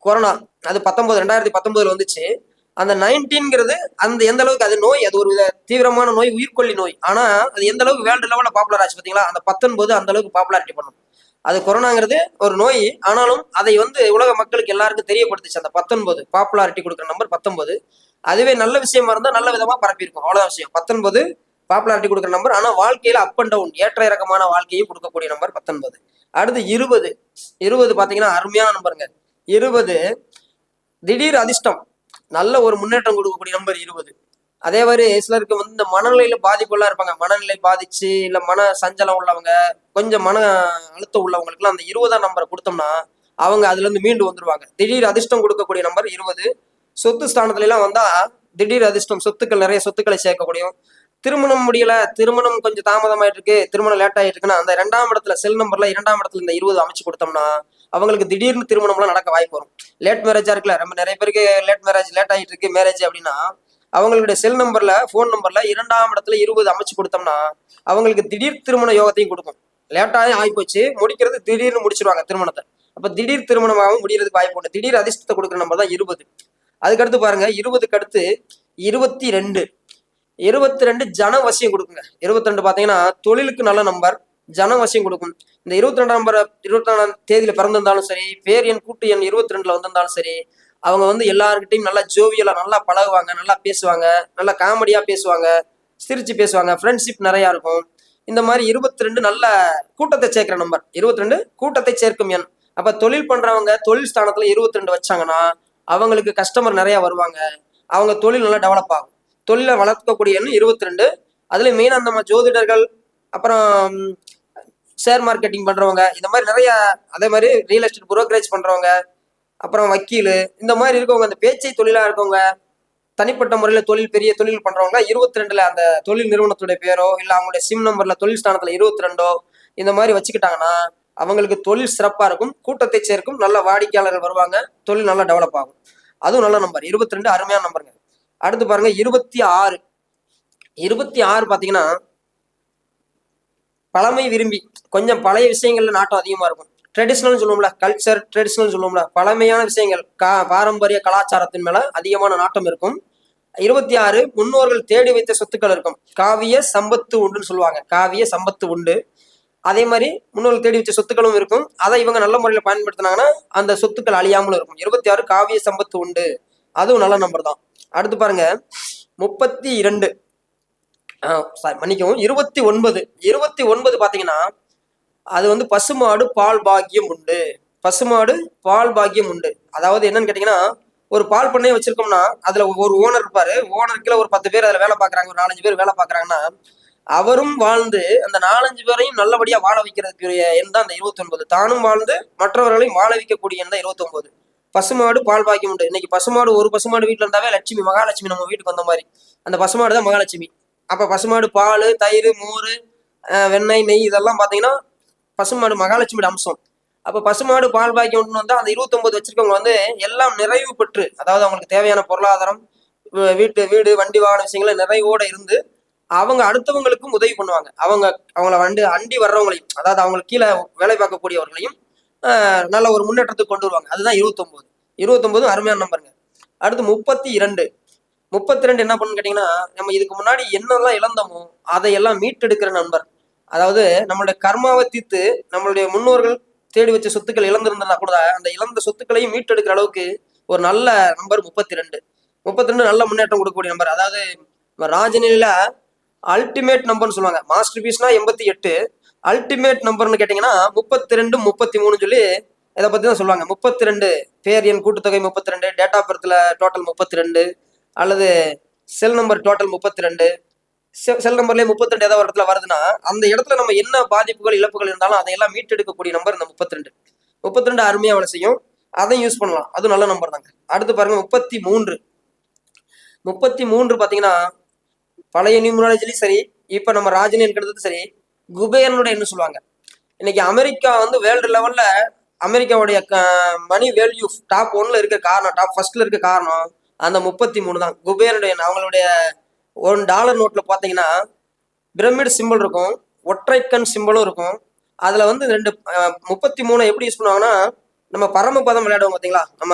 கொரோனா, அது 2019 வந்துச்சு. அந்த 19ங்கிறது அந்த எந்த அளவுக்கு அது நோய், அது ஒரு தீவிரமான நோய், உயிர்கொல்லி நோய். ஆனா அது எந்த அளவுக்கு வேர்ல்டு லெவல்ல பாப்புலர் ஆச்சு பாத்தீங்களா, அந்த 19 அந்த அளவுக்கு பாப்புலாரிட்டி பண்ணும். அது கொரோனாங்கிறது ஒரு நோய், ஆனாலும் அதை வந்து உலக மக்களுக்கு எல்லாருக்கும் தெரியப்படுத்துச்சு. அந்த 19 பாப்புலாரிட்டி கொடுக்குற நம்பர் 19. அதுவே நல்ல விஷயமா இருந்தா நல்ல விதமா பரப்பியிருக்கும், அவ்வளவுதான் விஷயம். 19 பாப்புலாரிட்டி கொடுக்குற நம்பர். ஆனா வாழ்க்கையில அப் அண்ட் டவுன், ஏற்ற இறக்கமான வாழ்க்கையும் கொடுக்கக்கூடிய நம்பர் 19. அடுத்து 20 பாத்தீங்கன்னா அருமையான நம்பருங்க. 20 திடீர் அதிர்ஷ்டம், நல்ல ஒரு முன்னேற்றம் கொடுக்கக்கூடிய நம்பர் 20. அதே மாதிரி சிலருக்கு வந்து இந்த மனநிலையில பாதிப்புலாம் இருப்பாங்க, மனநிலை பாதிச்சு இல்ல மன சஞ்சலம் உள்ளவங்க, கொஞ்சம் மன அழுத்தம் உள்ளவங்களுக்கு எல்லாம் அந்த 20ஆம் நம்பரை கொடுத்தோம்னா அவங்க அதுல இருந்து மீண்டு வந்துருவாங்க. திடீர் அதிர்ஷ்டம் கொடுக்கக்கூடிய நம்பர் 20. சொத்து ஸ்தானத்துல எல்லாம் வந்தா திடீர் அதிர்ஷ்டம், சொத்துக்கள், நிறைய சொத்துக்களை சேர்க்கக்கூடியும். திருமணம் முடியல, திருமணம் கொஞ்சம் தாமதமாயிட்டு இருக்கு, திருமணம் லேட் ஆயிட்டு இருக்குன்னா அந்த 2ஆம் இடத்துல செல் நம்பர்ல 2ஆம் இடத்துல இந்த 20 அமைச்சு கொடுத்தோம்னா அவங்களுக்கு திடீர்னு திருமணம் எல்லாம் நடக்க வாய்ப்பு வரும். லேட் மேரேஜா இருக்குல்ல, ரொம்ப நிறைய பேருக்கு லேட் ஆகிட்டு இருக்கு மேரேஜ் அப்படின்னா அவங்களுடைய செல் நம்பர்ல, போன் நம்பர்ல 2ஆம் இடத்துல 20 அமைச்சு கொடுத்தோம்னா அவங்களுக்கு திடீர் திருமண யோகத்தையும் கொடுக்கும். லேட்டாக ஆகிப்போச்சு, முடிக்கிறது திடீர்னு முடிச்சிருவாங்க திருமணத்தை. அப்ப திடீர் திருமணமாகவும் முடியறதுக்கு வாய்ப்பு உண்டு. திடீர் அதிர்ஷ்டத்தை கொடுக்குற நம்பர் தான் 20. அதுக்கடுத்து பாருங்க 20க்கு அடுத்து 22 ஜனவசியம் கொடுக்குங்க. 22 பாத்தீங்கன்னா தொழிலுக்கு நல்ல நம்பர், ஜனவசியம் கொடுக்கும். இந்த 22ஆம் தேதியில பிறந்திருந்தாலும் சரி, பேர் எண் கூட்டு எண் 22ல வந்திருந்தாலும் சரி, அவங்க வந்து எல்லாருக்கிட்டையும் நல்லா ஜோவியலா நல்லா பழகுவாங்க, நல்லா பேசுவாங்க, நல்லா காமெடியா பேசுவாங்க, சிரிச்சு பேசுவாங்க, ஃப்ரெண்ட்ஷிப் நிறைய இருக்கும். இந்த மாதிரி 22 நல்ல கூட்டத்தை சேர்க்கிற நம்பர். 22 கூட்டத்தை சேர்க்கும் எண். அப்ப தொழில் பண்றவங்க தொழில் ஸ்தானத்துல 22 வச்சாங்கன்னா அவங்களுக்கு கஸ்டமர் நிறைய வருவாங்க, அவங்க தொழில் நல்லா டெவலப் ஆகும். தொழிலை வளர்க்கக்கூடிய எண் 22. அதுல மெயினா நம்ம ஜோதிடர்கள், அப்புறம் ஷேர் மார்க்கெட்டிங் பண்றவங்க, இந்த மாதிரி நிறைய, அதே மாதிரி ரியல் எஸ்டேட் புரோக்கரேஜ் பண்றவங்க, அப்புறம் வக்கீல், இந்த மாதிரி இருக்கவங்க, அந்த பேச்சை தொழிலா இருக்கவங்க, தனிப்பட்ட முறையில பெரிய தொழில் பண்றவங்க 22ல அந்த தொழில் நிறுவனத்துடைய பேரோ இல்ல அவங்களுடைய சிம் நம்பர்ல தொழில் ஸ்தானத்துல 22ஓ இந்த மாதிரி வச்சுக்கிட்டாங்கன்னா அவங்களுக்கு தொழில் சிறப்பா இருக்கும், கூட்டத்தை சேர்க்கும், நல்ல வாடிக்கையாளர்கள் வருவாங்க, தொழில் நல்லா டெவலப் ஆகும். அதுவும் நல்ல நம்பர் 22, அருமையான நம்பருங்க. அடுத்து பாருங்க 26. 26 பாத்தீங்கன்னா பழமை விரும்பி, கொஞ்சம் பழைய விஷயங்கள்ல நாட்டம் அதிகமா இருக்கும். ட்ரெடிஷ்னல் சொல்லுவோம்ல, கல்ச்சர் ட்ரெடிஷ்னல் சொல்லுவோம்ல, பழமையான விஷயங்கள், பாரம்பரிய கலாச்சாரத்தின் மேல அதிகமான நாட்டம் இருக்கும். 26 முன்னோர்கள் தேடி வைத்த சொத்துக்கள் இருக்கும். காவிய சம்பத்து உண்டுன்னு சொல்லுவாங்க, காவிய சம்பத்து உண்டு. அதே மாதிரி முன்னோர்கள் தேடி வச்ச சொத்துக்களும் இருக்கும். அதை இவங்க நல்ல முறையில் பயன்படுத்தினாங்கன்னா அந்த சொத்துக்கள் அழியாமலும் இருக்கும். 26 காவிய சம்பத்து உண்டு, அதுவும் நல்ல நம்பர் தான். அடுத்து பாருங்க 32, மன்னிக்கவும் 29. 29 பாத்தீங்கன்னா அது வந்து பசுமாடு பால் பாக்கியம் உண்டு. பசுமாடு பால் பாக்கியம் உண்டு. அதாவது என்னன்னு கேட்டீங்கன்னா, ஒரு பால் பண்ணையை வச்சிருக்கோம்னா அதுல ஒரு ஓனர் இருப்பாரு. ஓனருக்குள்ள ஒரு 10 பேர் அதுல வேலை பார்க்கறாங்க, ஒரு 4-5 பேர் வேலை பார்க்கறாங்கன்னா அவரும் வாழ்ந்து அந்த 4-5 பேரையும் நல்லபடியா வாழ வைக்கிறதுக்குரிய எண் தான் அந்த 29. தானும் வாழ்ந்து மற்றவர்களையும் வாழ வைக்கக்கூடிய எண் தான் 29. பசுமாடு பால் பாக்கியம் உண்டு. இன்னைக்கு பசுமாடு, ஒரு பசுமாடு வீட்டுல இருந்தாவே லட்சுமி, மகாலட்சுமி நம்ம வீட்டுக்கு வந்த மாதிரி. அந்த பசுமாடு தான் மகாலட்சுமி. அப்ப பசுமாடு பால், தயிர், மோர், வெண்ணெய், நெய் இதெல்லாம் பாத்தீங்கன்னா பசுமாடு மகாலட்சுமியோட அம்சம். அப்ப பசுமாடு பால் பாக்கியம் ஒன்று வந்தா அந்த 29 வச்சிருக்கவங்க வந்து எல்லாம் நிறைவு பெற்று, அதாவது அவங்களுக்கு தேவையான பொருளாதாரம், வீடு, வண்டி வாகன விஷயங்கள நிறைவோட இருந்து அவங்க அடுத்தவங்களுக்கும் உதவி பண்ணுவாங்க. அவங்கள அண்டி வர்றவங்களையும், அதாவது அவங்களுக்கு கீழே வேலை பார்க்கக்கூடியவர்களையும் நல்ல ஒரு முன்னேற்றத்துக்கு கொண்டு வருவாங்க. அதுதான் 29. 29 அருமையான நம்பருங்க. அடுத்து 32. 32 என்ன பண்ணுன்னு கேட்டீங்கன்னா, நம்ம இதுக்கு முன்னாடி என்னெல்லாம் இழந்தோமோ அதையெல்லாம் மீட்டெடுக்கிற நம்பர். அதாவது நம்மளுடைய கர்மாவை தீர்த்து நம்மளுடைய முன்னோர்கள் தேடி வச்ச சொத்துக்கள் இழந்திருந்தா கூட அந்த இழந்த சொத்துக்களையும் மீட்டெடுக்கிற அளவுக்கு ஒரு நல்ல நம்பர் 32. 32 நல்ல முன்னேற்றம் கொடுக்கக்கூடிய நம்பர். அதாவது ராஜநிலையில அல்டிமேட் நம்பர்னு சொல்லுவாங்க. மாஸ்டர் பீஸ்னா 88, அல்டிமேட் நம்பர்னு கேட்டீங்கன்னா 32, 33 சொல்லி இதை பத்தி தான் சொல்லுவாங்க. 32 பேர் எண் கூட்டுத்தொகை 32, டேட் ஆஃப் பர்த்ல டோட்டல் 32, அல்லது செல் நம்பர் டோட்டல் 32. செல் நம்பர்லயே 32 ஏதாவது ஒரு இடத்துல வருதுன்னா அந்த இடத்துல நம்ம என்ன பாதிப்புகள், இழப்புகள் இருந்தாலும் அதையெல்லாம் மீட்டெடுக்கக்கூடிய நம்பர் இந்த 32. 32 அருமையா வேலை செய்யும், அதையும் யூஸ் பண்ணலாம், அது நல்ல நம்பர் தாங்க. அடுத்து பாருங்க 33. 33 பாத்தீங்கன்னா பழைய நியூமராலஜிலையும் சரி, இப்ப நம்ம ராஜினி இருக்கிறது சரி, குபேரனுடைய என்ன சொல்லுவாங்க. இன்னைக்கு அமெரிக்கா வந்து வேர்ல்டு லெவல்ல அமெரிக்காவுடைய மணி வேல்யூ டாப் 1ல இருக்க காரணம், டாப் 1ல இருக்க காரணம் அந்த 33 தான். குபேரனுடைய அவங்களுடைய $1 நோட்ல பாத்தீங்கன்னா பிரமிட் சிம்பிள் இருக்கும், ஒற்றைக்கண் சிம்பிளும் இருக்கும். அதுல வந்து 33 எப்படி யூஸ் பண்ணுவாங்கன்னா, நம்ம பரமபதம் விளையாடுவோம் பாத்தீங்களா, நம்ம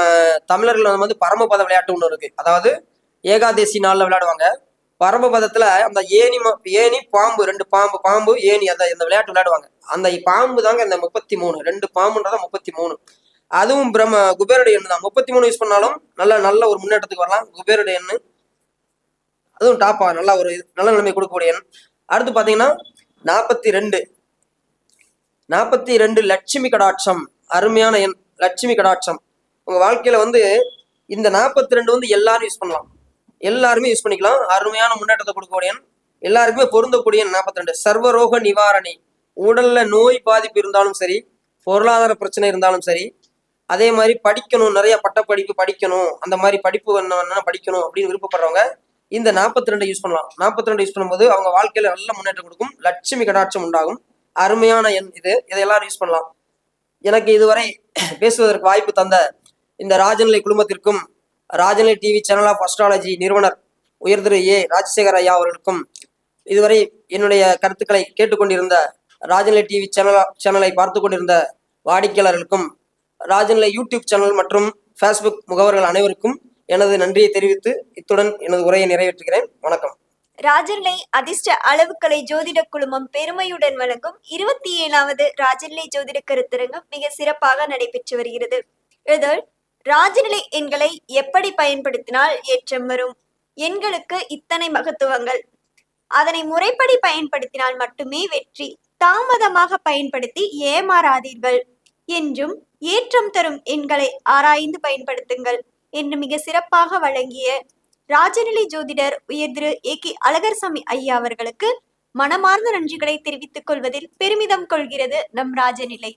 தமிழர்கள் வந்து பரமபத விளையாட்டு ஒண்ணு இருக்கு. அதாவது ஏகாதேசி நாள்ல விளையாடுவாங்க. பரமபதத்துல அந்த ஏணி பாம்பு, 2 பாம்பு ஏணி, அந்த விளையாட்டு விளையாடுவாங்க. அந்த பாம்பு தாங்க இந்த 33, 2 பாம்புன்றதான் 33. அதுவும் குபேருடைய எண்ணு தான். 33 யூஸ் பண்ணாலும் நல்ல ஒரு முன்னேற்றத்துக்கு வரலாம். குபேருடைய எண்ணு அதுவும் டாப்பா நல்ல ஒரு நல்ல நிலைமை கொடுக்கக்கூடிய எண். அடுத்து பாத்தீங்கன்னா 42. 42 லட்சுமி கடாட்சம், அருமையான எண். லட்சுமி கடாட்சம் உங்க வாழ்க்கையில வந்து இந்த 42 வந்து எல்லாரும் யூஸ் பண்ணலாம், எல்லாருமே யூஸ் பண்ணிக்கலாம். அருமையான முன்னேற்றத்தை கொடுக்கக்கூடிய எண், எல்லாருக்குமே பொருந்தக்கூடிய 42. சர்வரோக நிவாரணி, உடல்ல நோய் பாதிப்பு இருந்தாலும் சரி, பொருளாதார பிரச்சனை இருந்தாலும் சரி, அதே மாதிரி படிக்கணும், நிறைய பட்டப்படிப்பு படிக்கணும், அந்த மாதிரி படிப்பு என்ன படிக்கணும் அப்படின்னு விருப்பப்படுறவங்க இந்த 42 யூஸ் பண்ணலாம். 42 யூஸ் பண்ணும்போது அவங்க வாழ்க்கையில நல்ல முன்னேற்றம் கொடுக்கும், லட்சுமி கடாட்சம் உண்டாகும். அருமையான எண் இது, இதை எல்லாரும் யூஸ் பண்ணலாம். எனக்கு இதுவரை பேசுவதற்கு வாய்ப்பு தந்த இந்த Rajanilai குழுமத்திற்கும், Rajanilai TV channel of astrology நிறுவனர் உயர் திரு ஏ ராஜசேகர் ஐயா அவர்களுக்கும், இதுவரை என்னுடைய கருத்துக்களை கேட்டுக்கொண்டிருந்த ராஜநிலை டிவி சேனலை பார்த்து கொண்டிருந்த வாடிக்கையாளர்களுக்கும், ராஜநிலை யூடியூப் சேனல் மற்றும் ஃபேஸ்புக் முகவர்கள் அனைவருக்கும் எனது நன்றியை தெரிவித்து இத்துடன் எனது உரையை நிறைவேற்றுகிறேன். வணக்கம். ராஜநிலை அதிர்ஷ்ட அளவுக்கலை ஜோதிட குழுமம் பெருமையுடன் வழங்கும் 27வது ராஜநிலை ஜோதிட கருத்தரங்கம் மிக சிறப்பாக நடைபெற்று வருகிறது. இதில் ராஜநிலை எண்களை எப்படி பயன்படுத்தினால் ஏற்றம் வரும், எண்களுக்கு இத்தனை மகத்துவங்கள், அதனை முறைப்படி பயன்படுத்தினால் மட்டுமே வெற்றி, தாமதமாக பயன்படுத்தி ஏமாறாதீர்கள் என்றும், ஏற்றம் தரும் எண்களை ஆராய்ந்து பயன்படுத்துங்கள் என்று மிக சிறப்பாக வழங்கிய ராஜநிலை ஜோதிடர் உயர் திரு ஏ.கே. அழகர்சாமி ஐயா அவர்களுக்கு மனமார்ந்த நன்றிகளை தெரிவித்துக் கொள்வதில் பெருமிதம் கொள்கிறது நம் ராஜநிலை.